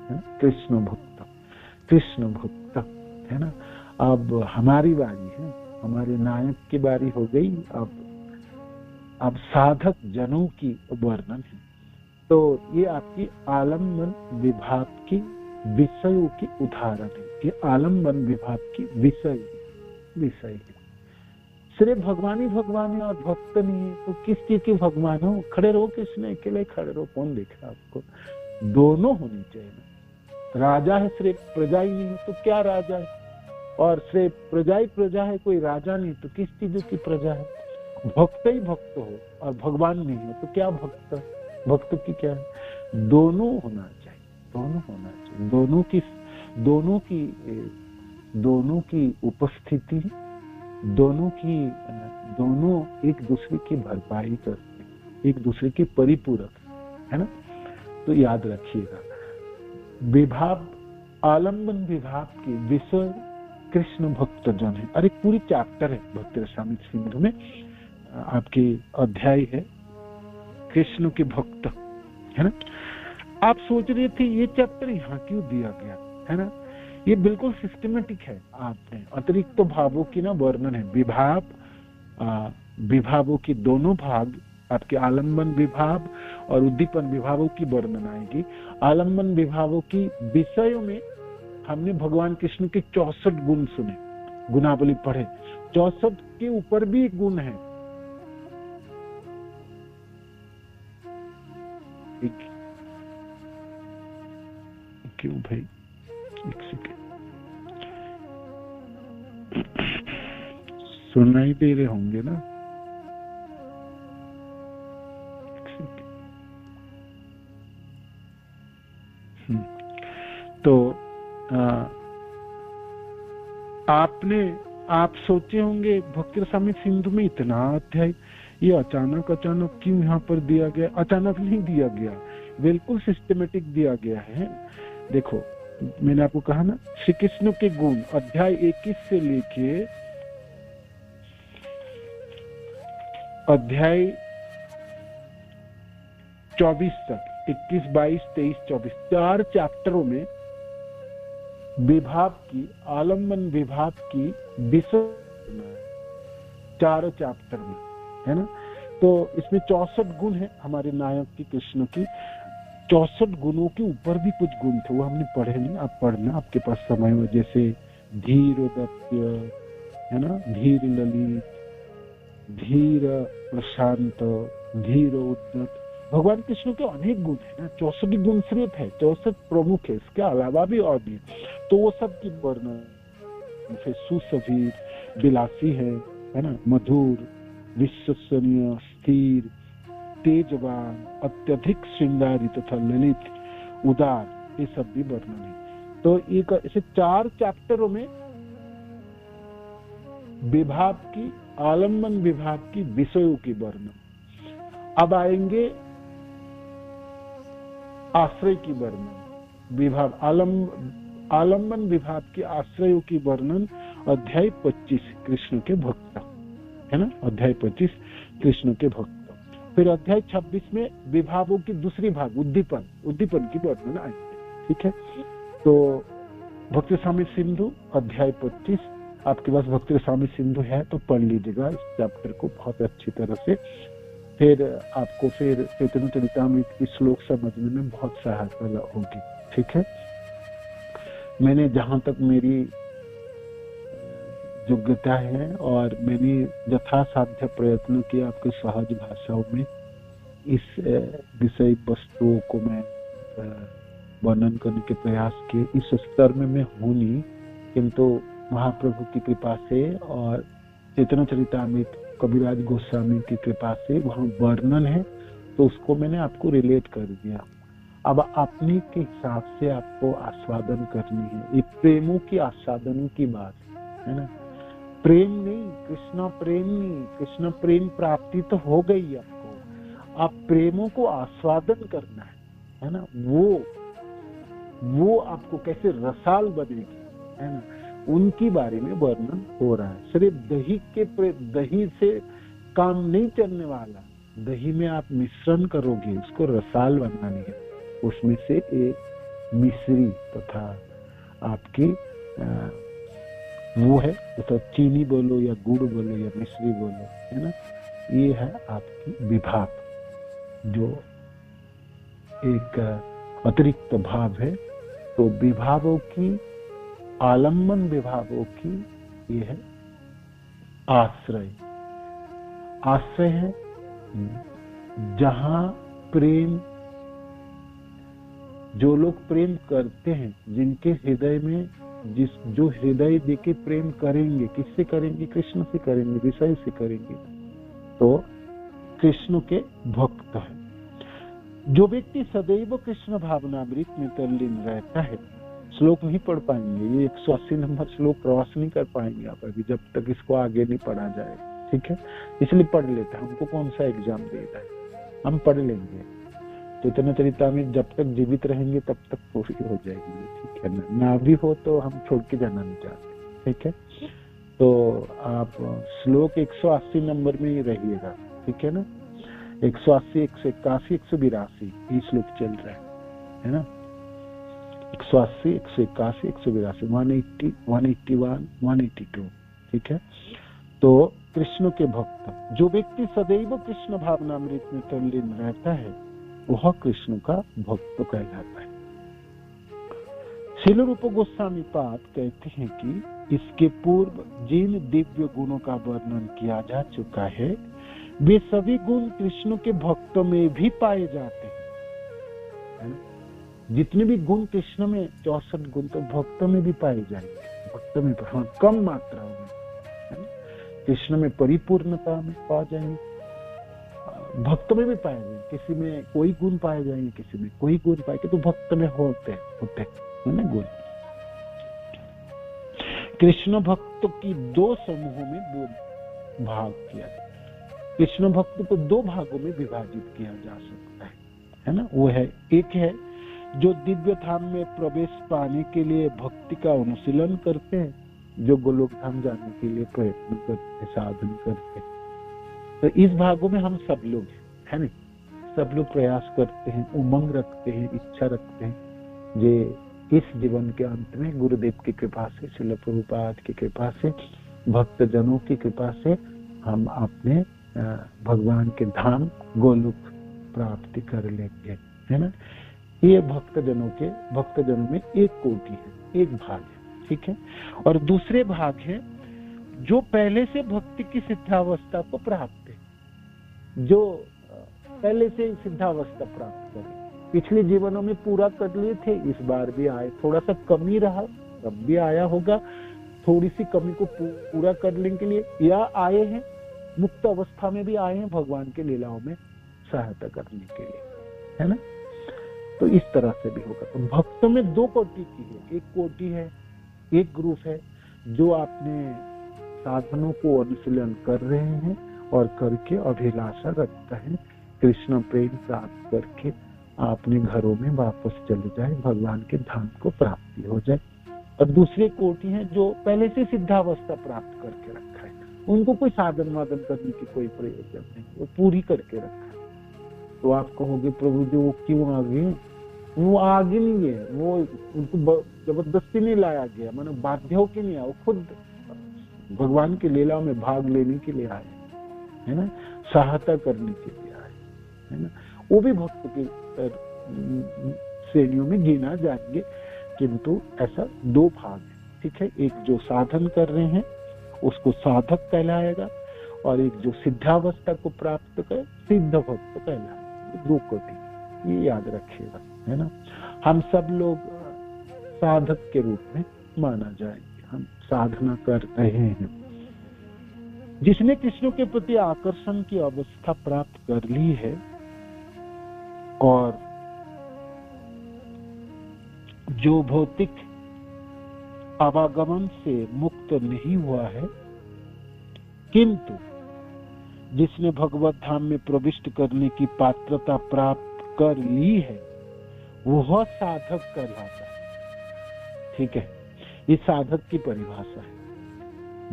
Speaker 1: है, कृष्ण भक्त है ना। अब हमारी बारी है, हमारे नायक की बारी हो गई। अब साधक जनों की वर्णन है। तो ये आपकी आलम्बन विभाव की विषयों की उदाहरण है। ये आलम्बन विभाव की विषय है। सिर्फ भगवानी और भक्त नहीं है तो किस चीज के भगवान हो? खड़े रहो, किसने अकेले खड़े रहो, कौन देख रहा आपको? दोनों होनी चाहिए ना। राजा है सिर्फ, प्रजा ही नहीं है तो क्या राजा है? और सिर्फ प्रजा है, कोई राजा नहीं तो किस चीजों की प्रजा है? भक्त ही भक्त हो और भगवान नहीं हो तो क्या भक्त की क्या है? दोनों होना चाहिए। दोनों की उपस्थिति, दोनों एक दूसरे की भरपाई करते हैं, एक दूसरे के परिपूरक है ना। तो याद रखिएगा, विभाव आलम्बन विभाव की विषय कृष्ण भक्त जन है। अरे पूरी चैप्टर है भक्ति रसामृत सिंधु में, आपके अध्याय है कृष्ण के भक्त, है ना। आप सोच रहे थे ये चैप्टर यहाँ क्यों दिया गया, है ना। ये बिल्कुल सिस्टमेटिक है। आपने अतिरिक्त तो भावों की ना वर्णन है, विभावों की दोनों भाग, आपके आलम्बन विभाव और उद्दीपन विभावों की वर्णन आएगी। आलम्बन विभावों की विषयों में हमने भगवान कृष्ण के 64 गुण सुने, गुणावली पढ़े। 64 के ऊपर भी एक गुण है, क्यों भाई, एक सेकेंड, सुनाई दे रहे होंगे ना। तो आप सोचे होंगे भक्ति रसामृत सिंधु में इतना अध्याय, ये अचानक क्यों यहाँ पर दिया गया? अचानक नहीं दिया गया, बिल्कुल सिस्टमेटिक दिया गया है। देखो, मैंने आपको कहा ना, श्री कृष्ण के गुण अध्याय 21 से लेके अध्याय 24 तक, 21, 22, 23, 24, 4 चैप्टरों में विभाव की, आलम्बन विभाव की विषय 4 चैप्टर में, है ना। तो इसमें 64 गुण है हमारे नायक की, कृष्ण की। 64 गुणों के ऊपर भी कुछ गुण थे, वो हमने पढ़े नहीं, आप पढ़ना, आपके पास समय हो। जैसे धीरोदत्य, है ना, धीर ललित, धीर प्रशांत, धीर उद्दत। भगवान कृष्ण के अनेक गुण है ना, 64 गुण सिर्फ है, 64 प्रमुख है, इसके अलावा भी और भी। तो वो सब की वर्णन फिर सुसभीर, विलासी है ना, मधुर, विश्वसनीय, स्थिर, तेजवान, अत्यधिक श्रृंगारी तथा ललित, उदार, ये सब भी वर्णन है। तो एक ऐसे 4 चैप्टरों में विभाव की, आलम्बन विभाव की विषयों की वर्णन। अब आएंगे आश्रय की वर्णन। विभाव आलम्बन विभाव की आश्रयों की वर्णन अध्याय 25 कृष्ण के भक्त, है ना, अध्याय 25 कृष्ण के भक्त। फिर अध्याय 26 में विभावों की दूसरी भाग उद्दीपन की वर्णन आएंगे, ठीक है। तो भक्ति स्वामी सिंधु अध्याय 25, आपके पास भक्ति स्वामी सिंधु है तो पढ़ लीजिएगा इस चैप्टर को बहुत अच्छी तरह से। फिर आपको फिर चैतन्य चरितामृत की श्लोक समझने में बहुत सहायता होगी, ठीक है। मैंने जहां तक मेरी योग्यता है और मैंने यथासाध्य प्रयत्न किया आपके सहज भाषाओं में इस विषय वस्तुओं को मैं वर्णन करने के प्रयास किए। इस स्तर में मैं हूं नहीं, किंतु महाप्रभु की कृपा से और चैतन्य चरितामृत कबीराज गोस्वामी की कृपा से वहां वर्णन है, तो उसको मैंने आपको रिलेट कर दिया। अब अपने के हिसाब से आपको आस्वादन करनी है। ये प्रेमों की आस्वादनों की बात है ना, प्रेम नहीं, कृष्ण प्रेम नहीं। कृष्ण प्रेम प्राप्ति तो हो गई आपको, आप प्रेमों को आस्वादन करना है ना। वो आपको कैसे रसाल बनेगी, है ना, उनकी बारे में वर्णन हो रहा है। सिर्फ दही से काम नहीं चलने वाला, दही में आप मिश्रण करोगे, उसको रसाल बनानी है। उसमें से एक मिश्री तथा आपकी वो है, तो चीनी बोलो या गुड़ बोलो या मिश्री बोलो, है ना, ये है आपकी विभाव, जो एक अतिरिक्त भाव है। तो विभावों की, आलम्बन विभावों की ये है आश्रय। आश्रय है जहां प्रेम, जो लोग प्रेम करते हैं, जिनके हृदय में जो हृदय देके प्रेम करेंगे, किससे करेंगे? कृष्ण से करेंगे, विषय से करेंगे, तो कृष्ण के भक्त है। जो व्यक्ति सदैव कृष्ण भावनामृत में तल्लीन रहता है, श्लोक नहीं पढ़ पाएंगे, ये 180 नंबर श्लोक क्रॉस नहीं कर पाएंगे आप अभी, जब तक इसको आगे नहीं पढ़ा जाए, ठीक है। इसलिए पढ़ लेते हैं, हमको कौन सा एग्जाम देना है, हम पढ़ लेंगे। चैतन्य चरितामृत जब तक जीवित रहेंगे तब तक पूरी हो जाएगी, ठीक है ना भी हो तो हम छोड़ के जाना नहीं चाहते, ठीक है। तो आप श्लोक 180 नंबर में ही रहिएगा, ठीक है ना। 180, 181, 182 ये श्लोक चल रहा है ना। 180, 181, 182, 180, 181, 182, ठीक है। तो कृष्ण के भक्त, जो व्यक्ति सदैव कृष्ण भावनामृत में तल्लीन रहता है, वह कृष्ण का भक्त कहलाता है। श्रील रूप गोस्वामी पाद कहते हैं कि इसके पूर्व जिन दिव्य गुणों का वर्णन किया जा चुका है, वे सभी गुण कृष्ण के भक्तों में भी पाए जाते हैं। जितने भी गुण कृष्ण में, 64 गुण, तो भक्तों में भी पाए जाएंगे, भक्तों में कम मात्रा में, कृष्ण में परिपूर्णता में पा जाएंगे, भक्त में भी पाए जाएंगे। किसी में कोई गुण पाए जाएंगे, किसी में कोई गुण पाएंगे, तो भक्त में होते है ना गुण। कृष्ण भक्त की 2 समूहों में भाग किया, कृष्ण भक्त को 2 भागों में विभाजित किया जा सकता है ना। वो है, एक है जो दिव्य धाम में प्रवेश पाने के लिए भक्ति का अनुशीलन करते हैं, जो गोलोक धाम जाने के लिए प्रयत्न करते, साधन करते हैं। तो इस भागों में हम सब लोग है ना, सब लोग प्रयास करते हैं, उमंग रखते हैं, इच्छा रखते हैं, जे इस जीवन के अंत में गुरुदेव की कृपा से, श्रील प्रभुपाद की कृपा से, भक्त जनों की कृपा से हम अपने भगवान के धाम गोलोक प्राप्ति कर लेंगे, है ना। ये भक्तजनों में एक कोटि है, एक भाग है, ठीक है। और दूसरे भाग है जो पहले से भक्ति की सिद्धावस्था को प्राप्त है, जो पहले से सिद्धावस्था प्राप्त करे, पिछले जीवनों में पूरा कर लिए थे, इस बार भी आए, थोड़ा सा कमी रहा तब भी आया होगा, थोड़ी सी कमी को पूरा करने के लिए, या आए हैं मुक्त अवस्था में भी आए हैं भगवान के लीलाओं में सहायता करने के लिए, है ना। तो इस तरह से भी होगा। तो भक्तों में 2 कोटि की है, एक कोटि है, एक ग्रुप है जो आपने साधनों को अनुशीलन कर रहे हैं और करके अभिलाषा रखता है कृष्ण प्रेम प्राप्त करके अपने घरों में वापस चले जाए, भगवान के धाम को प्राप्ति हो जाए। और दूसरी कोटि है जो पहले से सिद्धावस्था प्राप्त करके रखा है, उनको कोई साधन वादन करने की कोई प्रयोजन नहीं, वो पूरी करके रखा है। तो आप कहोगे प्रभु जी वो क्यों आगे? वो आगे नहीं है, वो उनको जबरदस्ती नहीं लाया गया, मानो बाध्य होके नहीं आया, वो खुद भगवान की लीला में भाग लेने के लिए आए, है ना, सहायता करने के लिए आए, है ना। वो भी भक्त की श्रेणियों में गिना जाएंगे, किंतु ऐसा दो भाग है, ठीक है। एक जो साधन कर रहे हैं उसको साधक कहलाएगा, और एक जो सिद्धावस्था को प्राप्त कर सिद्ध भक्त कहलाएगा। दो कोटि, ये याद रखिएगा, है ना। हम सब लोग साधक के रूप में माना जाएंगे, हम साधना कर रहे हैं। जिसने कृष्ण के प्रति आकर्षण की अवस्था प्राप्त कर ली है और जो भौतिक आवागमन से मुक्त नहीं हुआ है, किंतु जिसने भगवत धाम में प्रविष्ट करने की पात्रता प्राप्त कर ली है, वह साधक कहलाता है, ठीक है। ये साधक की परिभाषा है।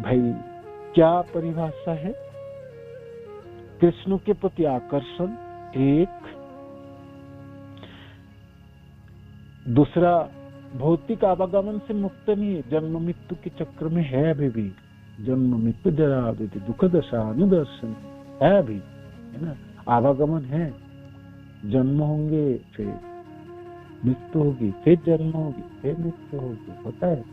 Speaker 1: भाई क्या परिभाषा है? कृष्ण के प्रति आकर्षण एक, दूसरा भौतिक आवागमन से मुक्त नहीं है, जन्म मृत्यु के चक्र में है अभी भी, जन्म मृत्यु जरा व्याधि दुख दशा अनुदर्शन है अभी, है ना। आवागमन है, जन्म होंगे फिर मृत्यु होगी, फिर जन्म होगी, फिर मृत्यु होगी, होता है।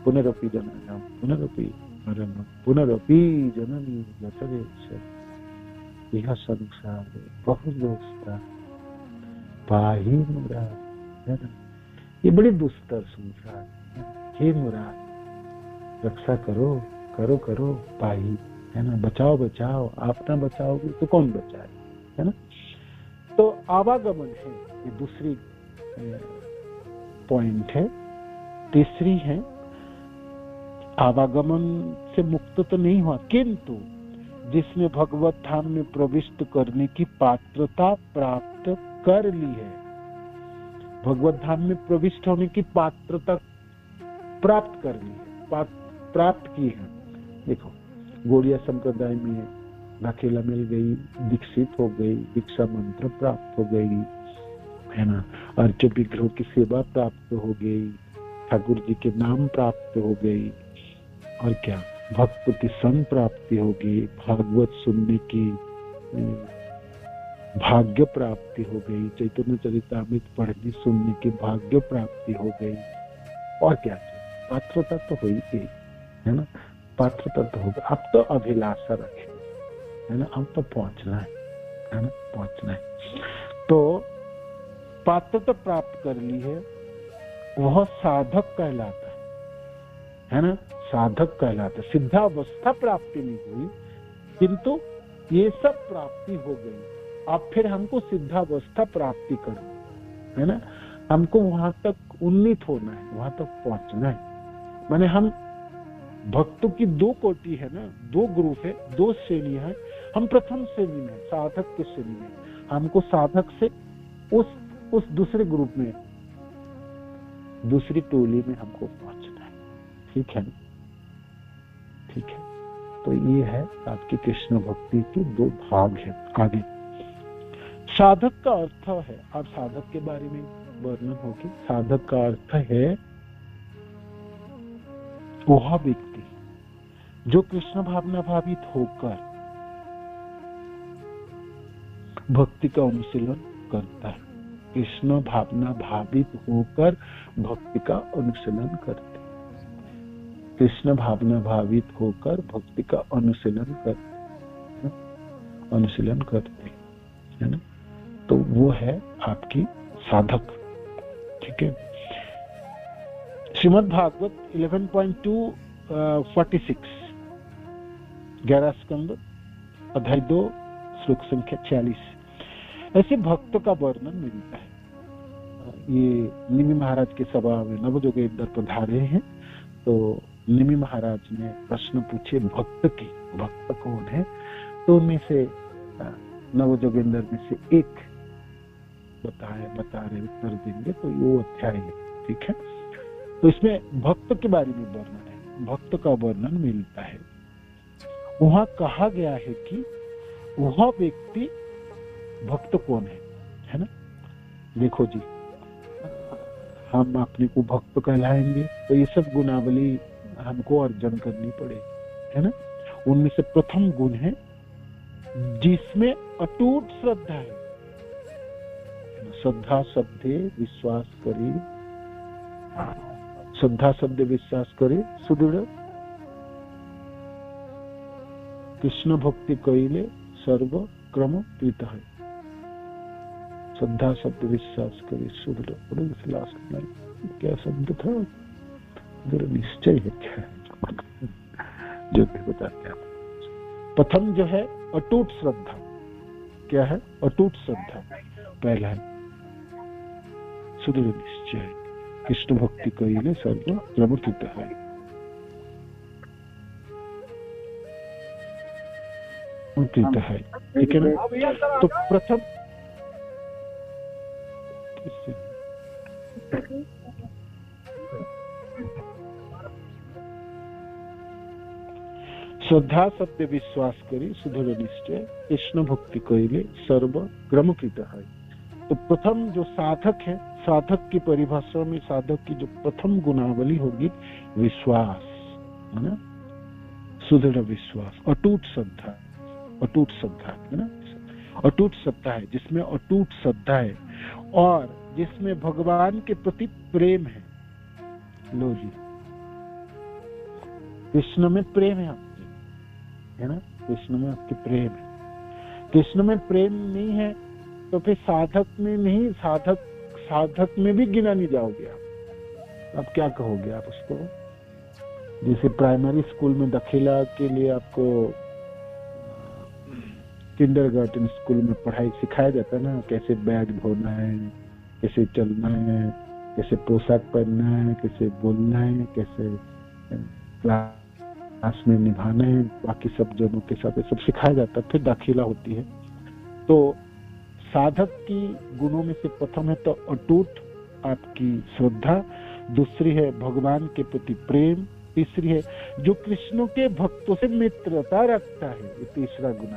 Speaker 1: पुनरपि जननम पुनरपि मरणम पुनरपि जननी जठरे यह संसार बहु दोस्ता पाही मुरा, है ना। ये बड़ी दुस्तर संसार है, हे मुराद रक्षा करो करो करो पाही, है ना। बचाओ बचाओ, आप ना बचाओगे तो कौन बचाए, है ना। तो आवागमन है, ये दूसरी पॉइंट है। तीसरी है आवागमन से मुक्त तो नहीं हुआ, किंतु जिसने भगवत धाम में प्रविष्ट करने की पात्रता प्राप्त कर ली है, भगवत धाम में प्रविष्ट होने की पात्रता प्राप्त कर ली है, प्राप्त की है। देखो गौड़िया संप्रदाय में दाखिला मिल गई, दीक्षित हो गई, दीक्षा मंत्र प्राप्त हो गई, है ना। अर्च विग्रह की सेवा प्राप्त हो गई, ठाकुर जी के नाम प्राप्त हो गई, और क्या भक्ति सन प्राप्ति होगी, भागवत सुनने की भाग्य प्राप्ति हो गई, चैतन्य चरितामृत पढ़ने सुनने की भाग्य प्राप्ति हो गई, और क्या पात्रता तो हो ही गई, है ना। पात्रता तो होगा, अब तो अभिलाषा रखे, है ना, अब तो पहुंचना है ना, पहुंचना है। तो पात्रता प्राप्त कर ली है, वह साधक कहलाता है ना, साधक कहलाता है। सिद्धावस्था प्राप्ति नहीं हुई, किंतु ये सब प्राप्ति हो गई। अब फिर हमको सिद्धावस्था प्राप्ति करना है ना, हमको वहां तक उन्नीत होना है, वहां तक पहुंचना है। माने हम भक्तों की दो कोटि है ना, दो ग्रुप है, दो श्रेणियां है। हम प्रथम श्रेणी में, साधक की श्रेणी में, हमको साधक से उस दूसरे ग्रुप में, दूसरी टोली में हमको पहुंचना है, ठीक है ना, ठीक है। तो ये है आपकी कृष्ण भक्ति के दो भाग है। आगे साधक का अर्थ है, अब साधक के बारे में वर्णन होगी। साधक का अर्थ है वह व्यक्ति जो कृष्ण भावना भावित होकर भक्ति का अनुशीलन करता है। कृष्ण भावना भावित होकर भक्ति का अनुशीलन करते, कृष्ण भावना भावित होकर भक्ति का अनुशीलन करते, अनुशीलन करते, है ना। तो वो है आपकी साधक, ठीक है। श्रीमद् भागवत 11.246 11 स्कंद अध्याय 2 श्लोक संख्या 46 ऐसे भक्त का वर्णन मिलता है। ये निमि महाराज की सभा में नवजोगेंद्र पधारे हैं, तो निमि महाराज ने प्रश्न पूछे भक्त की, भक्त कौन है, तो उनमें से नवजोगिंदर में से एक बता रहे उत्तर देंगे, तो वो अध्याय है, ठीक है। तो इसमें भक्त के बारे में वर्णन है, भक्त का वर्णन मिलता है। वहां कहा गया है कि वह व्यक्ति भक्त कौन है ना। देखो जी, हम अपने को भक्त कहलाएंगे तो ये सब गुणावली हमको अर्जन करनी पड़े, है ना। उनमें से प्रथम गुण है जिसमें अटूट श्रद्धा है। श्रद्धा शब्दे विश्वास करे, श्रद्धा शब्दे विश्वास करे सुदृढ़ कृष्ण भक्ति कइले सर्व क्रम कृत है। श्रद्धा शब्द विश्वास करे सुदृढ़, क्या शब्द था, निश्चय है क्या, जो भी बताते हैं। प्रथम जो है अटूट श्रद्धा, क्या है अटूट श्रद्धा, पहला है सुदृढ़ निश्चय कृष्ण भक्ति कइले सर्व क्रम कृत है। ठीक है ना। तो प्रथम श्रद्धा शब्द विश्वास करी सुदृढ़ निश्चय कृष्ण भक्ति कइले सर्व क्रम कृत है। तो प्रथम जो साधक है, साधक की परिभाषा में साधक की जो प्रथम गुणावली होगी विश्वास, है ना, सुदृढ़ विश्वास, अटूट श्रद्धा, अटूट श्रद्धा है ना, अटूट श्रद्धा है जिसमें अटूट श्रद्धा है और जिसमें भगवान के प्रति प्रेम है। लो जी, कृष्ण में प्रेम है आपके, है ना, कृष्ण में आपके प्रेम है। कृष्ण में प्रेम नहीं है तो फिर साधक में नहीं, साधक में भी गिना नहीं जाओगे आप। अब क्या कहोगे आप उसको? जैसे प्राइमरी स्कूल में दाखिला के लिए आपको किंडरगार्टन स्कूल में पढ़ाई सिखाया जाता है ना, कैसे बैग धोना है, कैसे चलना है, कैसे पोशाक पहनना है, कैसे बोलना है, कैसे क्लास में निभाना है, बाकी सब जनों के साथ सब सिखाया जाता है, फिर दाखिला होती है। तो साधक की गुणों में से प्रथम है तो अटूट आपकी श्रद्धा, दूसरी है भगवान के प्रति प्रेम, तीसरी है जो कृष्ण के भक्तों से मित्रता रखता है, ये तीसरा गुण।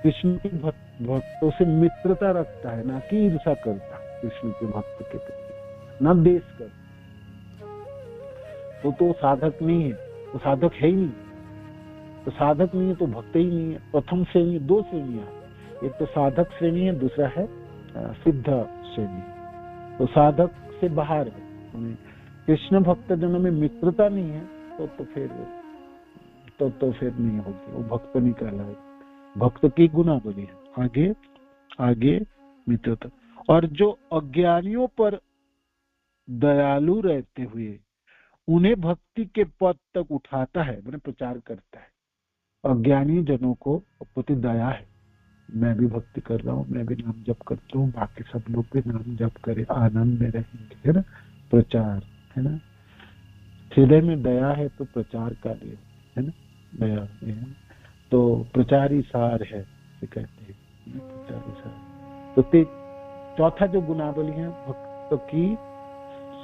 Speaker 1: कृष्ण के भक्तों से मित्रता रखता है, ना कि ईर्ष्या करता है कृष्ण के भक्त के प्रति, ना द्वेष करता। तो साधक नहीं है, तो साधक है ही नहीं। तो साधक नहीं है तो भक्त ही नहीं है। प्रथम श्रेणी, दो श्रेणियां, एक तो साधक श्रेणी है, दूसरा है सिद्ध श्रेणी। तो साधक से बाहर है, कृष्ण भक्त जनों में मित्रता नहीं है तो फिर नहीं होगी, वो भक्त नहीं कहलाएगा। भक्त की गुणावली है। आगे मित्रता। और जो अज्ञानियों पर दयालु रहते हुए उन्हें भक्ति के पद तक उठाता है, मैंने प्रचार करता है। अज्ञानी जनों को प्रति दया है, मैं भी भक्ति कर रहा हूँ, मैं भी नाम जप करता हूँ, बाकी सब लोग भी नाम जप करे, आनंद में रहेंगे, है ना, प्रचार, है ना। हृदय में दया है तो प्रचार कार्य, है ना, दया है तो प्रचार ही सार है, कहते हैं प्रचार ही सार। तो चौथा जो गुणावली है भक्त की,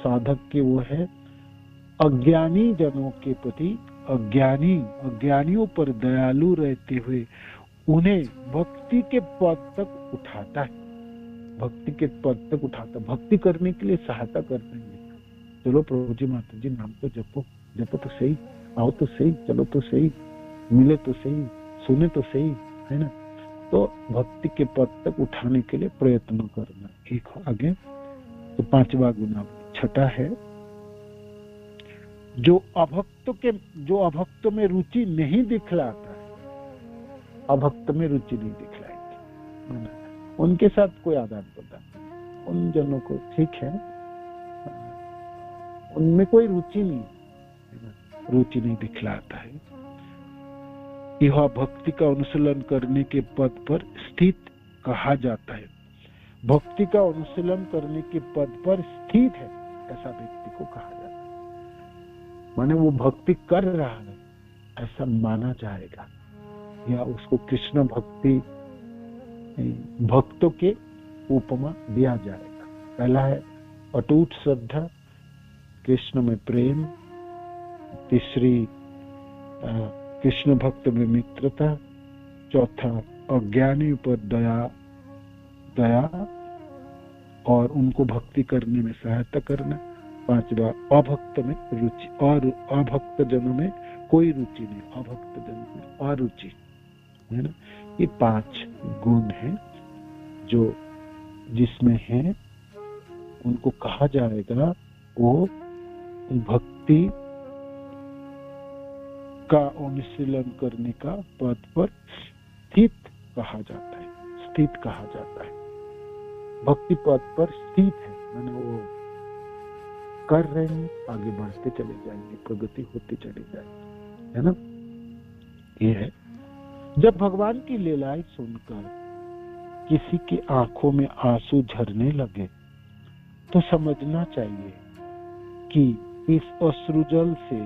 Speaker 1: साधक की, वो है अज्ञानी जनों के प्रति, अज्ञानियों पर दयालु रहते हुए उन्हें भक्ति के पद तक उठाता है, भक्ति के पद तक उठाता, भक्ति करने के लिए सहायता करते हैं। चलो प्रभु जी, माता जी, नाम तो जपो तो सही, आओ तो सही, चलो तो सही, मिले तो सही, सुने तो सही, है ना। तो भक्ति के पद तक उठाने के लिए प्रयत्न करना। एक आगे तो पांचवा गुण, छठा है जो अभक्त में रुचि नहीं दिखलाता है, अभक्त में रुचि नहीं दिखलाएंगे, उनके साथ कोई आदान प्रदान, उन जनों को ठीक है, उनमें कोई रुचि नहीं दिखलाता है। यह भक्ति का अनुशीलन करने के पद पर स्थित कहा जाता है। भक्ति का अनुशीलन करने के पद पर स्थित है, ऐसा व्यक्ति को कहा जाता है। माने वो भक्ति कर रहा है ऐसा माना जाएगा, या उसको कृष्ण भक्ति भक्तों के उपमा दिया जाएगा। पहला है अटूट श्रद्धा, कृष्ण में प्रेम, तीसरी कृष्ण भक्त में मित्रता, चौथा अज्ञानी पर दया और उनको भक्ति करने में सहायता करना, पांचवा अभक्त में रुचि और अभक्त जनों में कोई रुचि नहीं, अभक्त जनों में अरुचि, है ना। ये 5 गुण हैं जो जिसमें है उनको कहा जाएगा वो भक्ति का अनुशीलन करने का पद पर स्थित कहा जाता है, स्थित कहा जाता है। भक्ति पद पर स्थित है, माने वो कर रहे हैं, आगे बढ़ते चले जाएंगे, प्रगति होती चली जाएगी, है ना। ये है जब भगवान की लीलाएं सुनकर किसी की आंखों में आंसू झरने लगे तो समझना चाहिए कि इस अश्रुजल से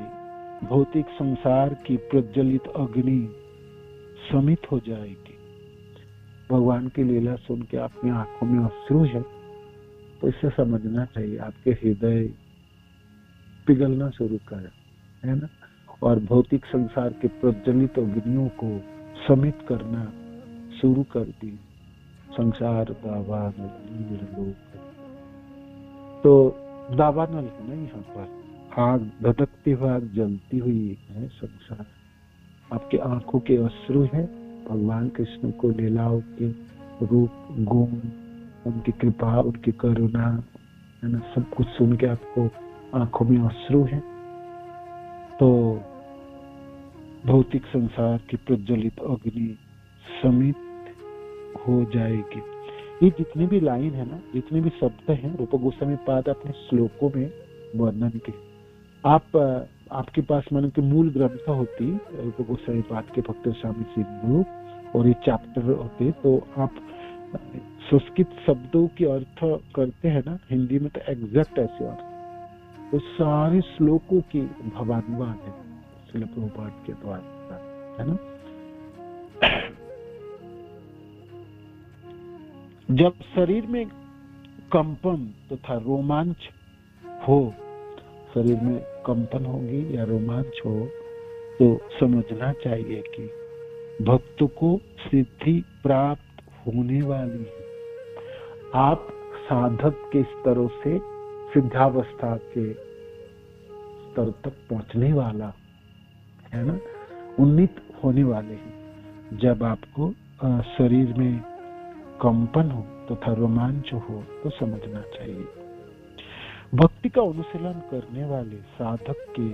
Speaker 1: भौतिक संसार की प्रज्वलित अग्नि शमित हो जाएगी। भगवान की लीला सुन के आपकी आंखों में अश्रु है तो इसे समझना चाहिए आपके हृदय पिघलना शुरू कर, है ना, और भौतिक संसार के प्रज्वलित अग्नियों को शमित करना शुरू कर दी। संसार दावानल, तो दावानल है ना, यहाँ पर आग धधकती हुई, आग जलती हुई है संसार। आपके आंखों के अश्रु है भगवान कृष्ण को लीलाओं के रूप गुण, उनकी कृपा, उनकी करुणा, है ना, सब कुछ सुन के आपको आंखों में अश्रु है। तो भौतिक संसार की प्रज्वलित अग्नि समित हो जाएगी। ये जितनी भी लाइन है ना, जितने भी शब्द हैं, रूप गोस्वामी पाद अपने श्लोकों में वर्णन के, आपके पास मानो कि मूल ग्रंथ होती रूप गोस्वामी पाद के भक्त स्वामी सिंधु और ये चैप्टर होते, तो आप संस्कृत शब्दों के अर्थ करते हैं ना, हिंदी में तो एग्जैक्ट ऐसे अर्थ, तो सारे श्लोकों की भवानुवाद है श्रील प्रभुपाद के द्वारा, है ना। जब शरीर में कंपन तथा रोमांच हो, शरीर में कंपन होगी या रोमांच हो तो समझना चाहिए कि भक्तों को सिद्धि प्राप्त होने वाली है। आप साधक के स्तरों से सिद्धावस्था के स्तर तक पहुंचने वाला है ना, उन्नीत होने वाले हैं। जब आपको शरीर में कंपन हो तथा रोमांच हो तो समझना चाहिए। भक्ति का अनुशीलन करने वाले साधक के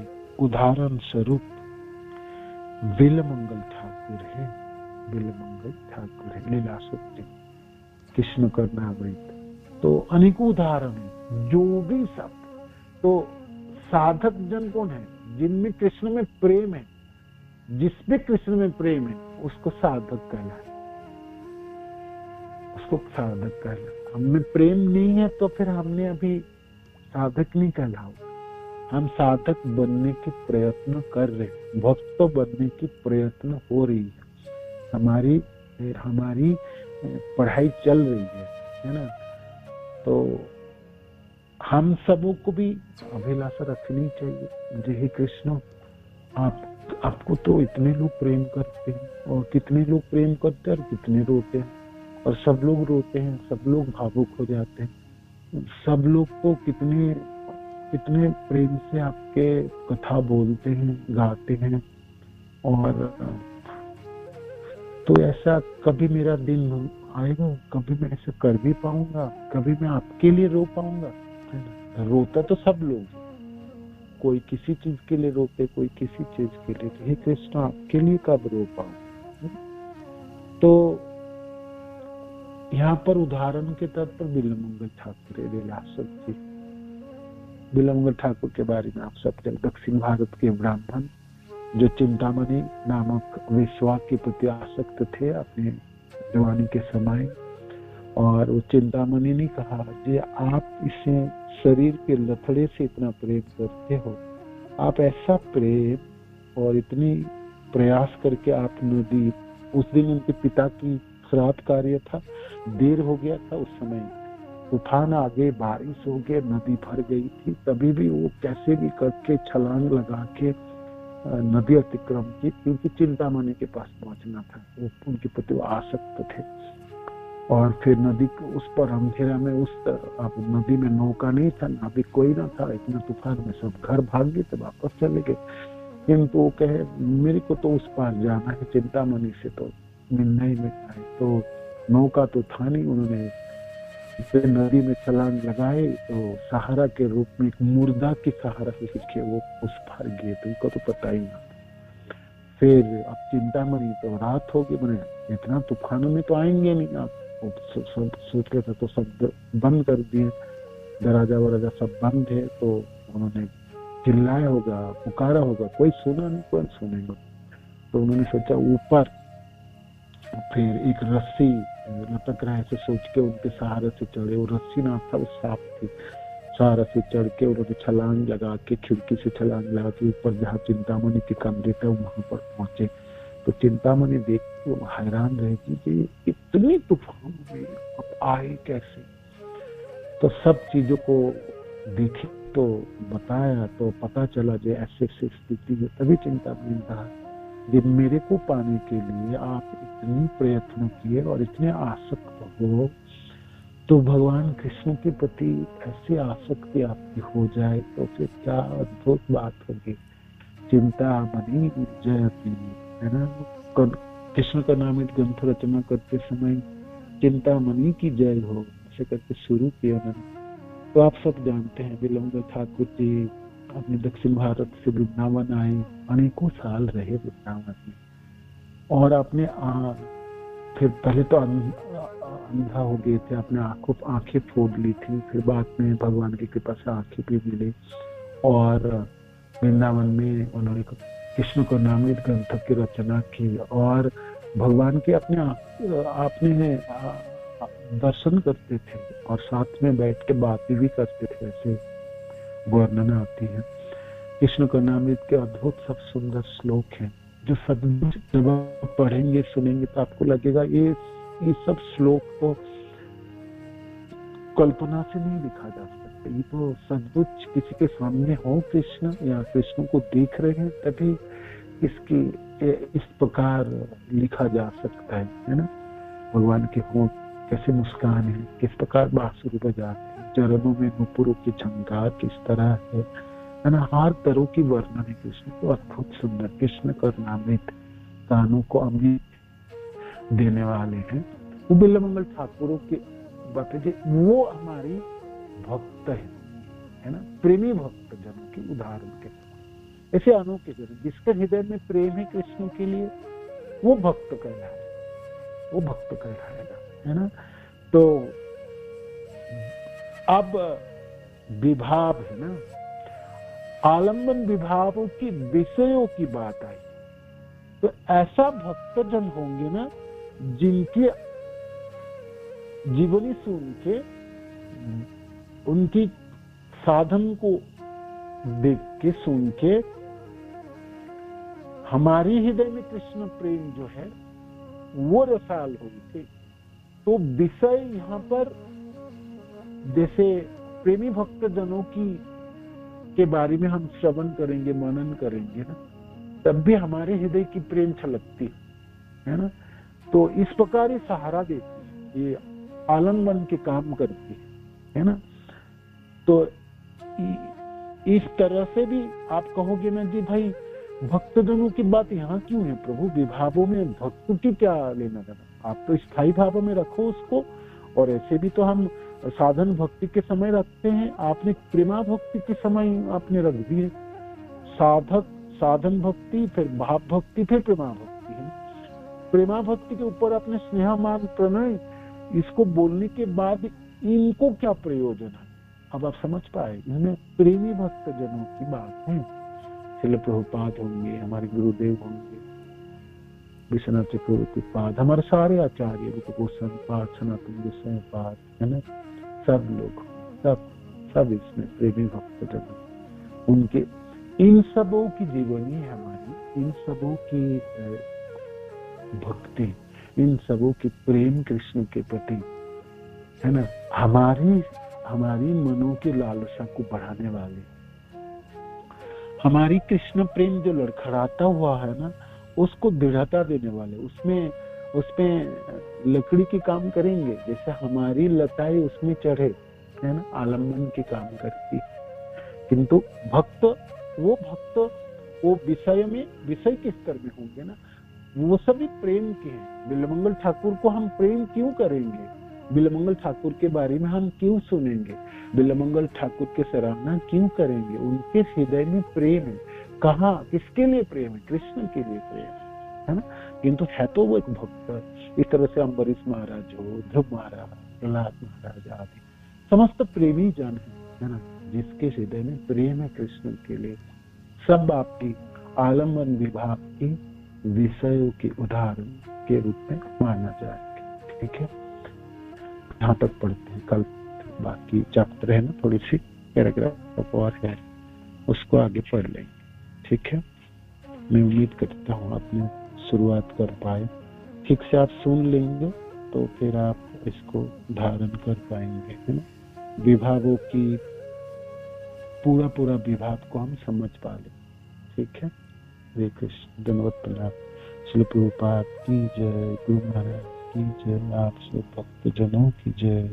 Speaker 1: उदाहरण स्वरूप बिलमंगल ठाकुर है, बिलमंगल ठाकुर है, लीला सूत्री, कृष्ण कर्णामृत, तो अनेकों उदाहरण है। जो भी सब, तो साधक जन कौन है? जिनमें कृष्ण में प्रेम है, जिसमें कृष्ण में प्रेम है उसको साधक कहना है, उसको साधक कहना। हमें प्रेम नहीं है तो फिर हमने अभी साधक नहीं कहलाओ। हम साधक बनने के प्रयत्न कर रहे, भक्त बनने की प्रयत्न हो रही है, हमारी पढ़ाई चल रही है ना। तो हम सबों को भी अभिलाषा रखनी चाहिए। जय कृष्ण, आपको तो इतने लोग प्रेम करते हैं, और कितने लोग प्रेम करते हैं और कितने रोते हैं, और सब लोग रोते हैं, सब लोग भावुक हो जाते हैं, सब लोग को कितने प्रेम से आपके कथा बोलते हैं, गाते हैं। और तो ऐसा कभी मेरा दिन आएगा, कभी मैं ऐसा कर भी पाऊंगा, कभी मैं आपके लिए रो पाऊंगा? रोता तो सब लोग, कोई किसी चीज के लिए रोते, कोई किसी चीज के लिए। हे कृष्ण, आपके लिए कब रो पाऊं? तो यहाँ पर उदाहरण के तौर पर बिलमंगल ठाकुर लीलासत जी, बिलमंगल ठाकुर के बारे में आप सब जब दक्षिण भारत के ब्राह्मण जो चिंतामणि नामक वेश्या के प्रति आसक्त थे अपने जवानी के समय, और वो चिंतामणि ने कहा कि आप इसे शरीर के लथड़े से इतना प्रेम करते हो आप ऐसा प्रेम और इतनी प्रयास करके आप नदी, उस दिन उनके पिता की श्राद्ध कार्य था, देर हो गया था, उस समय तूफान आ गए, बारिश हो गए, नदी भर गई थी, तभी भी वो कैसे भी करके छलांग लगा के नदी अतिक्रम की, क्योंकि चिंतामणि के पास पहुंचना था। वो उनके प्रति आसक्त थे। और फिर नदी उस पर अंधेरा में, उस अब नदी में नौका नहीं था, नाविक कोई ना था, इतना तूफान में सब घर भाग गए थे, वापस चले गए। किंतु वो कहे मेरे को तो उस पार जाना है, चिंतामणि से तो मिलना ही मिलना है। तो नौका तो था नहीं, उन्होंने नदी में छलांग लगाए तो सहारा के रूप में एक मुर्दा के सहारा से सीखे वो उस पार गए, तो उनको तो पता ही ना। फिर अब चिंतामणि तो रात होगी, मैंने इतना तूफानों में तो आएंगे नहीं, आप सब सोच रहे थे, तो सब बंद कर दिए, दरवाजा वराजा सब बंद है। तो उन्होंने चिल्लाया होगा, पुकारा होगा, कोई सुना नहीं, कौन सुनेगा। तो उन्होंने सोचा ऊपर फिर एक रस्सी लटक रहा है, ऐसे सोच के उनके सहारे से चढ़े। वो रस्सी ना था, वो सांप थी। सहारा से चढ़ के उन्होंने छलांग लगा के, खिड़की से छलांग लगा के ऊपर जहाँ चिंतामणि के कमरे थे वहां पर पहुंचे। तो चिंतामणि देख के वो हैरान रहेगी कि इतनी तूफान में अब आए कैसे। तो सब चीजों को देखी तो बताया, तो पता चला जो ऐसे ऐसी स्थिति है। तभी चिंतामणि कहा कि मेरे को पाने के लिए आप इतनी प्रयत्न किए और इतने आसक्त हो, तो भगवान कृष्ण के प्रति ऐसी आसक्ति आपकी हो जाए तो फिर क्या अद्भुत बात होगी। चिंतामणि जयति, है ना। कृष्ण का नाम ग्रंथ रचना करते समय चिंतामणि की जय हो ऐसे करके शुरू किया मैंने। तो आप सब जानते हैं विलंब ठाकुर जी अपने दक्षिण भारत से वृंदावन आए, अनेकों साल रहे वृंदावन में, और अपने फिर पहले तो अंधा हो गए थे, अपने आंखें फोड़ ली थी, फिर बाद में भगवान की कृपा से आंखें भी मिली, और वृंदावन में उन्होंने कृष्ण को नामित ग्रंथ की रचना की, और भगवान के अपने दर्शन करते थे और साथ में बैठ के बातें भी करते थे, ऐसे वर्णन आती है। कृष्ण का नामित के अद्भुत सब सुंदर श्लोक हैं, जो सचमुच जब आप पढ़ेंगे सुनेंगे तो आपको लगेगा ये सब श्लोक तो कल्पना से नहीं लिखा जा सकता, ये तो सचमुच किसी के सामने हो कृष्ण या कृष्ण को देख रहे हैं तभी इसकी इस प्रकार लिखा जा सकता है ना। भगवान के होंठ कैसे मुस्कान है, किस प्रकार बांसुरी बजाते हैं, चरणों में नुपुरों की झंकार किस तरह है ना। हर तरह की वर्णन है कृष्ण को, अद्भुत सुंदर। कृष्ण कर्णामृत, कानों को अमृत देने वाले हैं। वो बिल्वमंगल ठाकुरों के बताइए, वो हमारी भक्त है ना, प्रेमी भक्त जनों की उदाहरण के ऐसे अनोखे जन, जिसके हृदय में प्रेम है कृष्ण के लिए, वो भक्त कहलाए, वो भक्त कहलाएगा, है ना। तो अब विभाव है ना, आलम्बन विभावों की विषयों की बात आई, तो ऐसा भक्तजन होंगे ना जिनके जीवनी सुन के, उनकी साधन को देख के सुन के हमारी हृदय में कृष्ण प्रेम जो है वो रसाल होगी। तो विषय यहाँ पर जैसे प्रेमी भक्त जनों की के बारे में हम श्रवण करेंगे, मनन करेंगे ना, तब भी हमारे हृदय की प्रेम छलकती है ना। तो इस प्रकार ये सहारा देती है, ये आलम्बन के काम करती है ना। तो इस तरह से भी आप कहोगे ना जी भाई भक्तजनों की बात यहाँ क्यों है प्रभु, विभावों में भक्त की क्या लेना देना, आप तो स्थायी भाव में रखो उसको। और ऐसे भी तो हम साधन भक्ति के समय रखते हैं, आपने प्रेमा भक्ति के समय आपने रख दिए। साधन भक्ति, फिर भाव भक्ति, फिर प्रेमा भक्ति है। प्रेमा भक्ति के ऊपर अपने स्नेह मान प्रणय, इसको बोलने के बाद इनको क्या प्रयोजन है, अब आप समझ पाए, इनमें प्रेमी भक्त जनों की बात है। श्रील प्रभुपाद होंगे, हमारे गुरुदेव होंगे, विश्वनाथ चक्रवर्ती पाद, हमारे सारे आचार्य, रूप गोस्वामी पाद, सनातन गोस्वामी पाद, है ना, सब लोग सब इसमें प्रेमी भक्त जन, उनके इन सबों की जीवनी है हमारी, इन सबों की भक्ति, इन सबों की प्रेम कृष्ण के प्रति, है ना, हमारी मनों की लालसा को बढ़ाने वाले, हमारी कृष्ण प्रेम जो लड़खड़ाता हुआ है ना, उसको दृढ़ता देने वाले, उसमें लकड़ी के काम करेंगे, जैसे हमारी लताएं उसमें चढ़े, है ना, आलम्बन के काम करती। किंतु भक्त वो विषय के स्तर में होंगे ना, वो सभी प्रेम के हैं। बिल्वमंगल ठाकुर को हम प्रेम क्यों करेंगे, बिल्वमंगल ठाकुर के बारे में हम क्यों सुनेंगे, बिल्वमंगल ठाकुर के सराहना क्यों करेंगे? उनके हृदय में प्रेम है। कहाँ, किसके लिए प्रेम है? कृष्ण के लिए प्रेम है ना। किंतु है तो वो एक भक्त। इस तरह से अम्बरीश महाराज हो, ध्रुव महाराज, प्रहलाद महाराज आदि समस्त प्रेमी जन है ना, जिसके हृदय में प्रेम है कृष्ण के लिए। सब आपकी आलम्बन विभाग की विषयों के उदाहरण के रूप में माना जाएगा। ठीक है, यहाँ तक पढ़ते हैं। कल बाकी चैप्टर है ना, थोड़ी सी पैराग्राफ और है, उसको आगे पढ़ लेंगे। ठीक है, मैं उम्मीद करता हूँ आपने शुरुआत कर पाए। ठीक से आप सुन लेंगे तो फिर आप इसको धारण कर पाएंगे, है ना। विभागों की पूरा विभाग को हम समझ पा लें। ठीक है, हरे कृष्ण, धन्यवाद, प्रणाम। श्री प्रभुपाद की जय, गुरु महाराज की जय, आप सब भक्त जनों की जय।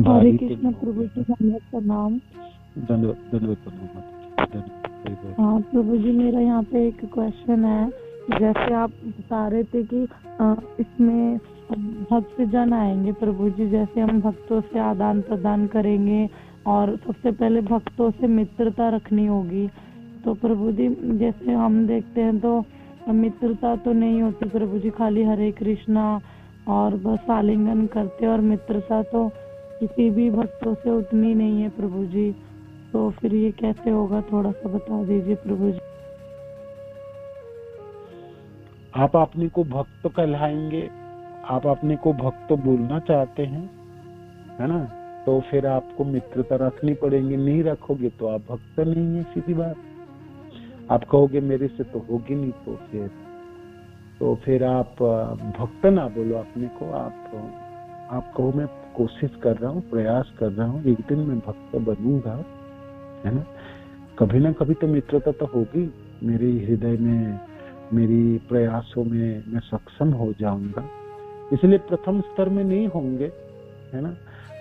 Speaker 2: हरे कृष्ण प्रभु जी, धन्यवाद प्रणाम।
Speaker 1: धन्यवाद।
Speaker 2: हाँ प्रभु जी, मेरा यहाँ पे एक क्वेश्चन है। जैसे आप बता रहे थे कि इसमें भक्त जन आएंगे प्रभु जी, जैसे हम भक्तों से आदान प्रदान करेंगे और सबसे पहले भक्तों से मित्रता रखनी होगी। तो प्रभु जी जैसे हम देखते हैं तो मित्रता तो नहीं होती प्रभु जी, खाली हरे कृष्णा और बस आलिंगन करते, और मित्रता तो किसी भी भक्तों से उतनी नहीं है प्रभु जी। तो फिर ये कैसे होगा, थोड़ा सा बता दीजिए प्रभु जी।
Speaker 1: आप अपने को भक्त कहलाएंगे, आप अपने को भक्त बोलना चाहते हैं, है ना, तो फिर आपको मित्रता रखनी पड़ेगी। नहीं रखोगे तो आप भक्त नहीं है, सीधी बात। आप कहोगे मेरे से तो होगी नहीं, तो फिर आप भक्त ना बोलो अपने को। आप कहो मैं कोशिश कर रहा हूँ, प्रयास कर रहा हूँ, एक दिन मैं भक्त बनूंगा, है ना। कभी ना कभी तो मित्रता तो होगी मेरे हृदय में, मेरी प्रयासों में मैं सक्षम हो जाऊंगा। इसलिए प्रथम स्तर में नहीं होंगे, है ना,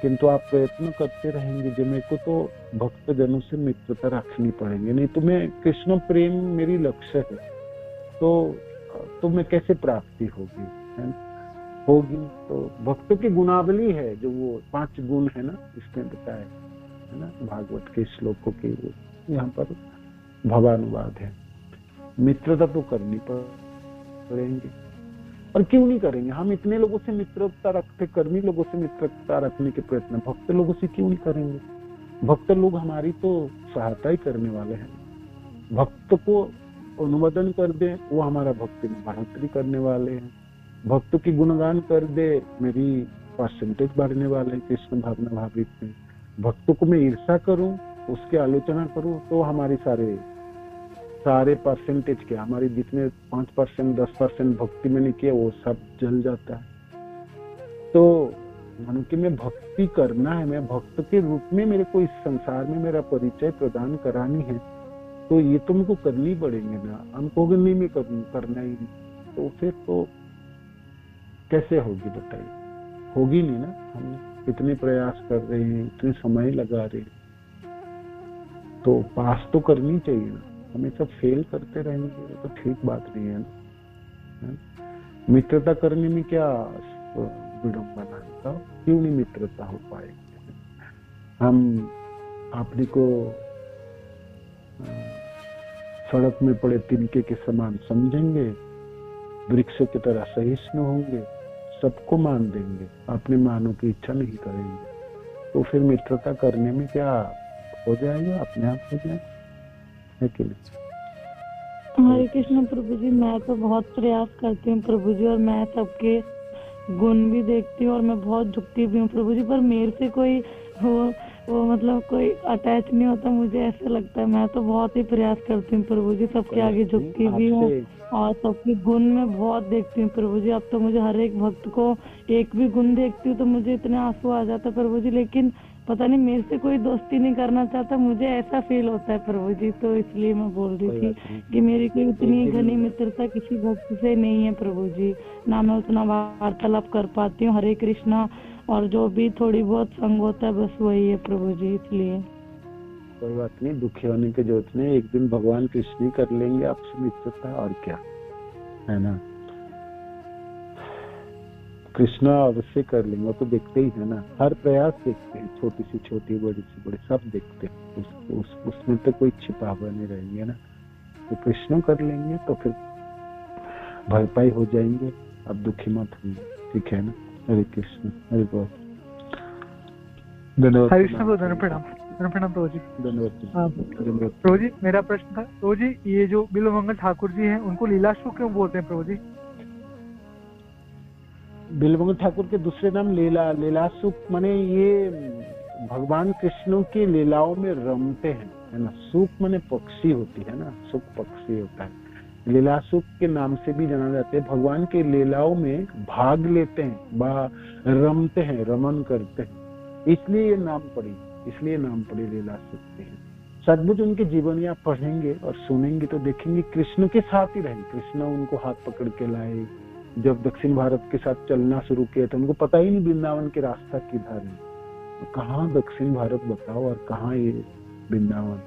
Speaker 1: किंतु आप प्रयत्न करते रहेंगे। जो मेरे को तो भक्त जनों से मित्रता रखनी पड़ेगी, नहीं तो मैं कृष्ण प्रेम मेरी लक्ष्य है, तो मैं कैसे प्राप्ति होगी, है ना, होगी। तो भक्तों की गुणावली है, जो वो 5 गुण है ना, इसमें बताया है ना, भागवत के श्लोकों के यहाँ पर भवानुवाद है। मित्रता तो करनी पड़ेगी, और क्यों नहीं करेंगे? हम इतने लोगों से मित्रता रखते, कर्मी लोगों से मित्रता रखने के प्रयत्न भक्त लोगों से क्यों नहीं करेंगे? भक्त लोग हमारी तो सहायता ही करने वाले हैं। भक्त को अनुमोदन कर दे, वो हमारा भक्ति में बढ़ोतरी करने वाले हैं। भक्त की गुणगान कर दे, मेरी परसेंटेज बढ़ने वाले हैं कृष्ण भावना भावित में। भक्त को मैं ईर्षा करूं, उसकी आलोचना करूं, तो हमारी सारे परसेंटेज के, हमारी जितने 5% 10% भक्ति में नहीं किया, वो सब जल जाता है। तो मन की मैं भक्ति करना है, मैं भक्त के रूप में मेरे को इस संसार में मेरा परिचय प्रदान करानी है, तो ये तो मुझको करनी पड़ेंगे ना। हम कहोगे नहीं मैं करना ही नहीं, तो फिर तो कैसे होगी बताइए? होगी नहीं ना। हम इतने प्रयास कर रहे हैं, इतने समय लगा रहे हैं, तो पास तो करनी चाहिए ना। हमेशा फेल करते रहेंगे तो ठीक बात नहीं है ना। मित्रता करने में क्या विडंबना है? क्यों नहीं मित्रता हो पाएगी? हम अपने को सड़क में पड़े तिनके के समान समझेंगे, वृक्ष की तरह सहिष्णु होंगे, सबको मान देंगे, अपने मानों की इच्छा नहीं करेंगे, तो फिर मित्रता करने में क्या हो जाएगा? अपने आप हो जाएगा, है कि नहीं?
Speaker 2: हरे कृष्ण प्रभु जी। मैं तो बहुत प्रयास करती हूँ प्रभु जी, और मैं सबके गुण भी देखती हूँ और मैं बहुत झुकती भी हूँ प्रभु जी, पर मेरे से कोई वो मतलब कोई अटैच नहीं होता, मुझे ऐसा लगता है। मैं तो बहुत ही प्रयास करती हूँ प्रभु जी, सबके आगे झुकती भी हूँ और सबके गुण में बहुत देखती हूँ प्रभु जी। अब तो मुझे हर एक भक्त को एक भी गुण देखती हूँ तो मुझे इतने आंसू आ जाता है प्रभु जी, लेकिन पता नहीं मेरे से कोई दोस्ती नहीं करना चाहता, मुझे ऐसा फील होता है प्रभु जी। तो इसलिए मैं बोल रही थी कि मेरी कोई उतनी घनी मित्रता किसी भक्त से नहीं है प्रभु जी, ना मैं उतना वार्तालाप कर पाती हूँ। हरे कृष्णा, और जो भी थोड़ी बहुत संग होता है बस वही है प्रभु जी। इसलिए
Speaker 1: कोई बात नहीं, दुखी होने की जरूरत नहीं, एक दिन भगवान कृष्ण ही कर लेंगे आपसे मित्रता, और क्या है ना। कृष्णा अवश्य कर लेंगे, वो तो देखते ही है ना, हर प्रयास देखते हैं, छोटी से छोटी बड़ी से बड़ी सब देखते हैं, उसमें तो कोई छिपा हुआ नहीं रहेंगे ना। तो कृष्ण कर लेंगे तो फिर भरपाई हो जाएंगे, अब दुखी मत होइए, ठीक है ना। हरे कृष्ण, हरे बोल। धन्यवाद।
Speaker 3: हरे कृष्ण प्रभु, प्रणाम प्रभु जी।
Speaker 1: धन्यवाद
Speaker 3: प्रभु जी, मेरा प्रश्न था प्रभु जी, ये जो बिल्वमंगल ठाकुर जी हैं उनको लीलाशु क्यों बोलते हैं प्रभु जी?
Speaker 1: बिल्वमंगल ठाकुर के दूसरे नाम लीलासुख, माने ये भगवान कृष्ण की लीलाओं में रमते हैं, है ना। सुख माने पक्षी होती है ना, सुख पक्षी होता है। लीलासुख के नाम से भी जाना जाते हैं, भगवान के लीलाओं में भाग लेते हैं, रमते हैं, रमन करते हैं, इसलिए ये नाम पड़ी लीलासुख के। सचमुच उनके जीवनियां पढ़ेंगे और सुनेंगे तो देखेंगे कृष्ण के साथ ही रहे। कृष्ण उनको हाथ पकड़ के लाए, जब दक्षिण भारत के साथ चलना शुरू किया तो उनको पता ही नहीं वृंदावन के रास्ता किधर है, तो कहाँ दक्षिण भारत बताओ और कहाँ ये वृंदावन।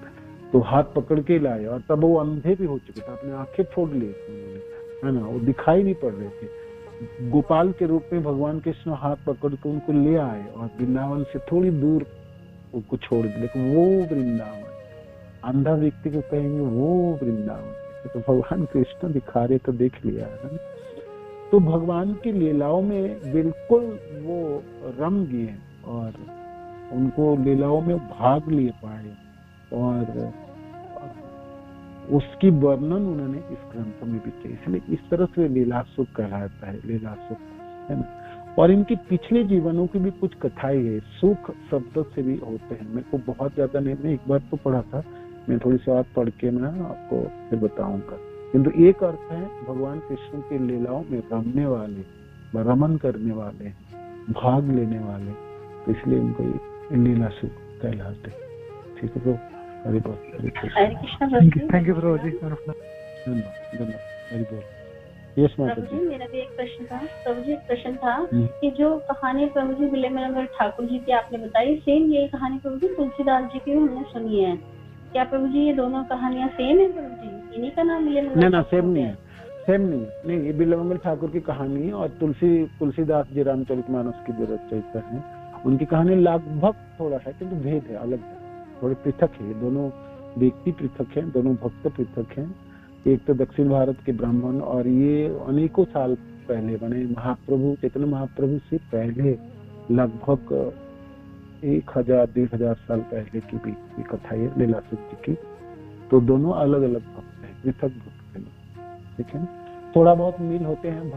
Speaker 1: तो हाथ पकड़ के लाए, और तब वो अंधे भी हो चुके थे, अपने आंखें फोड़ लिए उन्होंने, है ना, वो दिखाई नहीं पड़ रहे थे। गोपाल के रूप में भगवान कृष्ण हाथ पकड़ के उनको ले आए और वृंदावन से थोड़ी दूर उनको छोड़ दिए, लेकिन वो वृंदावन, अंधा व्यक्ति को कहेंगे वो वृंदावन, तो भगवान कृष्ण दिखा रहे तो देख लिया है। तो भगवान की लीलाओं में बिल्कुल वो रम गए और उनको लीलाओं में भाग लिए पाए, और उसकी वर्णन उन्होंने इस ग्रंथ में भी किया, इसलिए इस तरह से लीलासुख कहलाता है, लीलासुख, है ना। और इनकी पिछले जीवनों की भी कुछ कथाएं है, सुख शब्द से भी होते हैं। मेरे को बहुत ज्यादा नहीं, मैं एक बार तो पढ़ा था, मैं थोड़ी सी बात पढ़ के मैं आपको फिर बताऊंगा, किंतु एक अर्थ है भगवान कृष्ण की लीलाओं में रमने वाले, रमन करने वाले, भाग लेने वाले, तो इसलिए उनको लीलासुख कहलाते। ठीक है प्रभु, हरि बोल।
Speaker 3: हरे कृष्ण, थैंक यू प्रभु जी।
Speaker 1: धन्यवाद, हरि बोल। यस माता जी।
Speaker 4: मेरा भी एक प्रश्न था प्रभु जी, प्रश्न था कि जो कहानी प्रभु जी बिल्वमंगल ठाकुर जी की आपने बताई, सेम ये कहानी प्रभु जी तुलसीदास जी की हमने सुनी है, क्या प्रभु जी ये दोनों कहानियां सेम है प्रभु जी? इन्हीं का नाम बिल्वमंगल?
Speaker 1: ना, सेम नहीं है, सेम नहीं, ये बिल्वमंगल ठाकुर की कहानी है, और तुलसीदास जी रामचरितमानस की जो रचयिता है उनकी कहानी लगभग थोड़ा है, किंतु भेद है, अलग है, थोड़े पृथक है। दोनों व्यक्ति पृथक हैं, दोनों भक्त पृथक हैं। एक तो दक्षिण भारत के ब्राह्मण, और ये अनेकों साल पहले बने, महाप्रभु चैतन्य महाप्रभु से पहले लगभग 1000-1500 साल पहले की भी ये कथा है लीलासुख जी की। तो दोनों अलग अलग भक्त हैं, पृथक भक्त हैं, ठीक है। थोड़ा बहुत मिल होते हैं,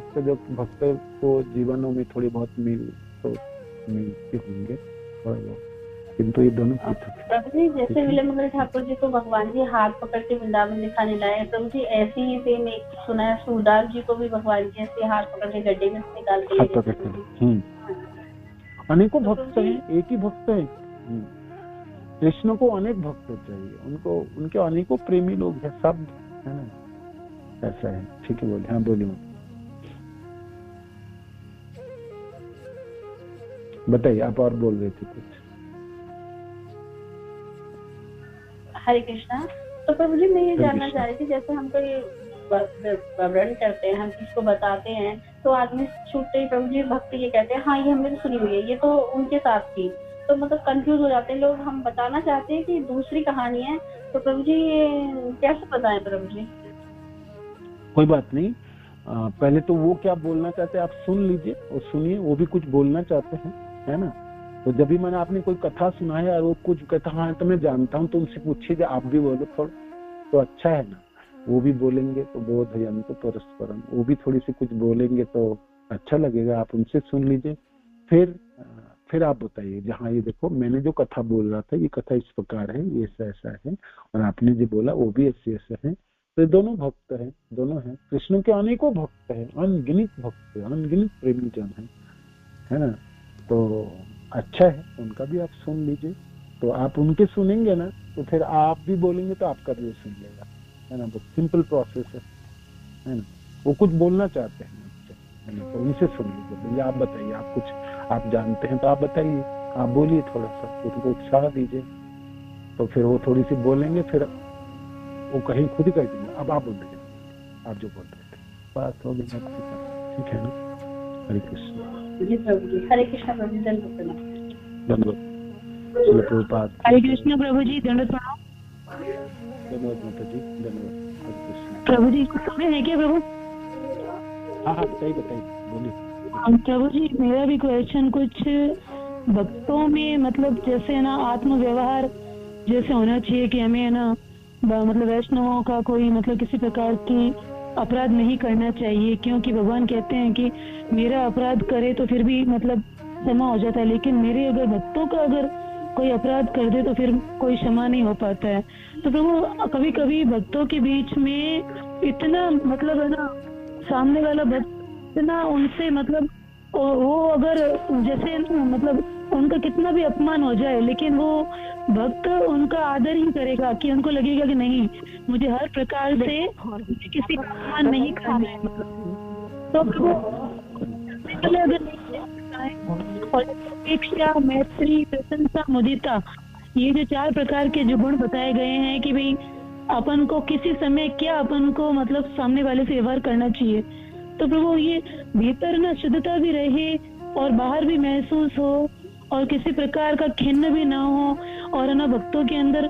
Speaker 1: भक्त को जीवनों में थोड़ी बहुत मिल तो मिलते होंगे थोड़ा बहुत, किंतु ये दोनों पृथक हैं।
Speaker 4: प्रभु जी जैसे बिल्वमंगल ठाकुर जी को भगवान जी हाथ पकड़ के वृंदावन दिखाने लाए, प्रभु जी ऐसे ही सेम एक सुना है सूरदास जी को भी भगवान जी ऐसे हाथ पकड़ के गड्ढे में निकाल के ले गए।
Speaker 1: अनेकों भक्त हैं, एक ही भक्त है। कृष्ण को अनेक भक्त चाहिए, उनके अनेकों प्रेमी लोग हैं, सब है ना, ऐसा है। ठीक है, बोलिए। हाँ बोलिए, बताइए, आप और बोल रहे थे कुछ।
Speaker 4: हरे कृष्णा। तो प्रभु जी मैं ये जानना चाह रही थी, जैसे हम कोई वर्णन करते हैं, हम किसको बताते हैं तो आदमी छूटते ही प्रभु जी भक्त ये कहते हैं हाँ ये हमने तो सुनी हुई है, ये तो उनके साथ थी, तो मतलब कंफ्यूज हो जाते हैं लोग। हम बताना चाहते हैं कि दूसरी कहानी है, तो प्रभु जी ये कैसे बताएं प्रभु जी?
Speaker 1: कोई बात नहीं, पहले तो वो क्या बोलना चाहते हैं आप सुन लीजिए और सुनिए, वो भी कुछ बोलना चाहते हैं, है ना। तो जब भी मैंने आपने कोई कथा सुना है और वो कुछ कहता हाँ तो मैं जानता हूँ, तो उनसे पूछिए आप भी बोलो थोड़ा, तो अच्छा है ना। वो भी बोलेंगे तो बोधयन्तु परस्परम, वो भी थोड़ी सी कुछ बोलेंगे तो अच्छा लगेगा, आप उनसे सुन लीजिए। फिर आप बताइए, जहाँ ये देखो मैंने जो कथा बोल रहा था, ये कथा इस प्रकार है, ये ऐसा ऐसा है, और आपने जो बोला वो भी ऐसे ऐसे है। तो ये दोनों भक्त हैं, दोनों हैं, कृष्ण के अनेकों भक्त हैं, अनगिनत भक्त, अनगिनत प्रेमी जन है ना। तो अच्छा है, उनका भी आप सुन लीजिए। तो आप उनके सुनेंगे ना, तो फिर आप भी बोलेंगे तो आपका भी सुन लेगा, है ना। बहुत सिंपल प्रोसेस है ना। वो कुछ बोलना चाहते हैं आपसे, है ना, तो उनसे सुन लीजिए। भैया आप बताइए, आप कुछ आप जानते हैं तो आप बताइए, आप बोलिए, थोड़ा सा उनको उत्साह दीजिए। तो फिर वो थोड़ी सी बोलेंगे, फिर वो कहीं खुद ही कर देंगे। अब आप बोलिए, आप जो बोल रहे थे, बात हो गई, ठीक है ना। हरे कृष्ण।
Speaker 4: जी प्रभु जी, हरे कृष्ण प्रभु जी, धन्यवाद।
Speaker 1: श्रील प्रभुपाद।
Speaker 2: हरे कृष्ण प्रभु जी, दंडवत प्रणाम।
Speaker 1: धन्यवाद माता जी, धन्यवाद। हरे कृष्ण।
Speaker 2: प्रभु जी कुछ समय है क्या प्रभु?
Speaker 1: हाँ बताइए बोलिए।
Speaker 2: प्रभु जी मेरा भी क्वेश्चन कुछ भक्तों में, मतलब जैसे ना आत्म व्यवहार जैसे होना चाहिए कि हमें ना मतलब वैष्णवों का कोई मतलब किसी प्रकार की अपराध नहीं करना चाहिए, क्योंकि भगवान कहते हैं कि मेरा अपराध करे तो फिर भी मतलब क्षमा हो जाता है, लेकिन मेरे अगर भक्तों का अगर कोई अपराध कर दे तो फिर कोई क्षमा नहीं हो पाता है। तो प्रभु कभी कभी भक्तों के बीच में इतना मतलब है ना, सामने वाला भक्त इतना उनसे मतलब वो अगर जैसे मतलब उनका कितना भी अपमान हो जाए, लेकिन वो भक्त उनका आदर ही करेगा, कि उनको लगेगा कि नहीं, मुझे हर प्रकार से किसी का अपमान नहीं करना है। मतलब तो अगर अपेक्षा, मैत्री, प्रशंसा, मुदिता, ये जो 4 प्रकार के जो गुण बताए गए हैं कि भाई अपन को किसी समय क्या अपन को मतलब सामने वाले से व्यवहार करना चाहिए। तो प्रभु ये भीतर ना शुद्धता भी रहे और बाहर भी महसूस हो, और किसी प्रकार का खिन्न भी ना हो, और ना भक्तों के अंदर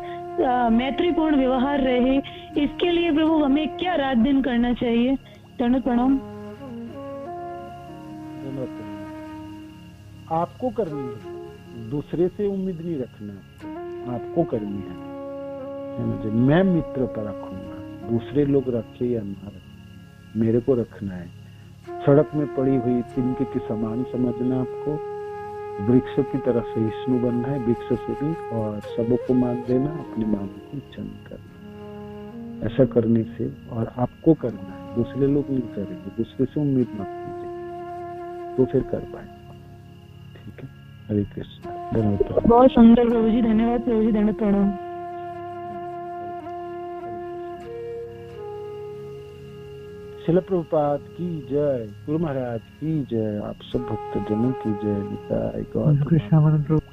Speaker 2: मैत्रीपूर्ण व्यवहार रहे, इसके लिए प्रभु हमें क्या रात दिन करना चाहिए? दंडवत प्रणाम।
Speaker 1: आपको करनी है, दूसरे से उम्मीद नहीं रखना, आपको करनी है ना। जब मैं मित्र पर रखूंगा, दूसरे लोग रखे या ना रखे, मेरे को रखना है। सड़क में पड़ी हुई तिनके के समान समझना, आपको वृक्ष की तरह सहिष्णु बनना है, वृक्ष से भी, और सबको मान देना, अपने मान को चंद करना। ऐसा करने से, और आपको करना है, दूसरे लोग नहीं करेंगे, दूसरे से उम्मीद मत कीजिए, तो फिर कर पाएंगे। ठीक है, हरे कृष्ण। धन्यवाद।
Speaker 2: बहुत सुंदर प्रभु जी, धन्यवाद प्रभु जी, दंडवत प्रणाम।
Speaker 1: श्रील प्रभुपाद की जय, गुरु महाराज की जय, आप सब भक्त जनों की जय। निताय गौर।
Speaker 3: कृष्ण।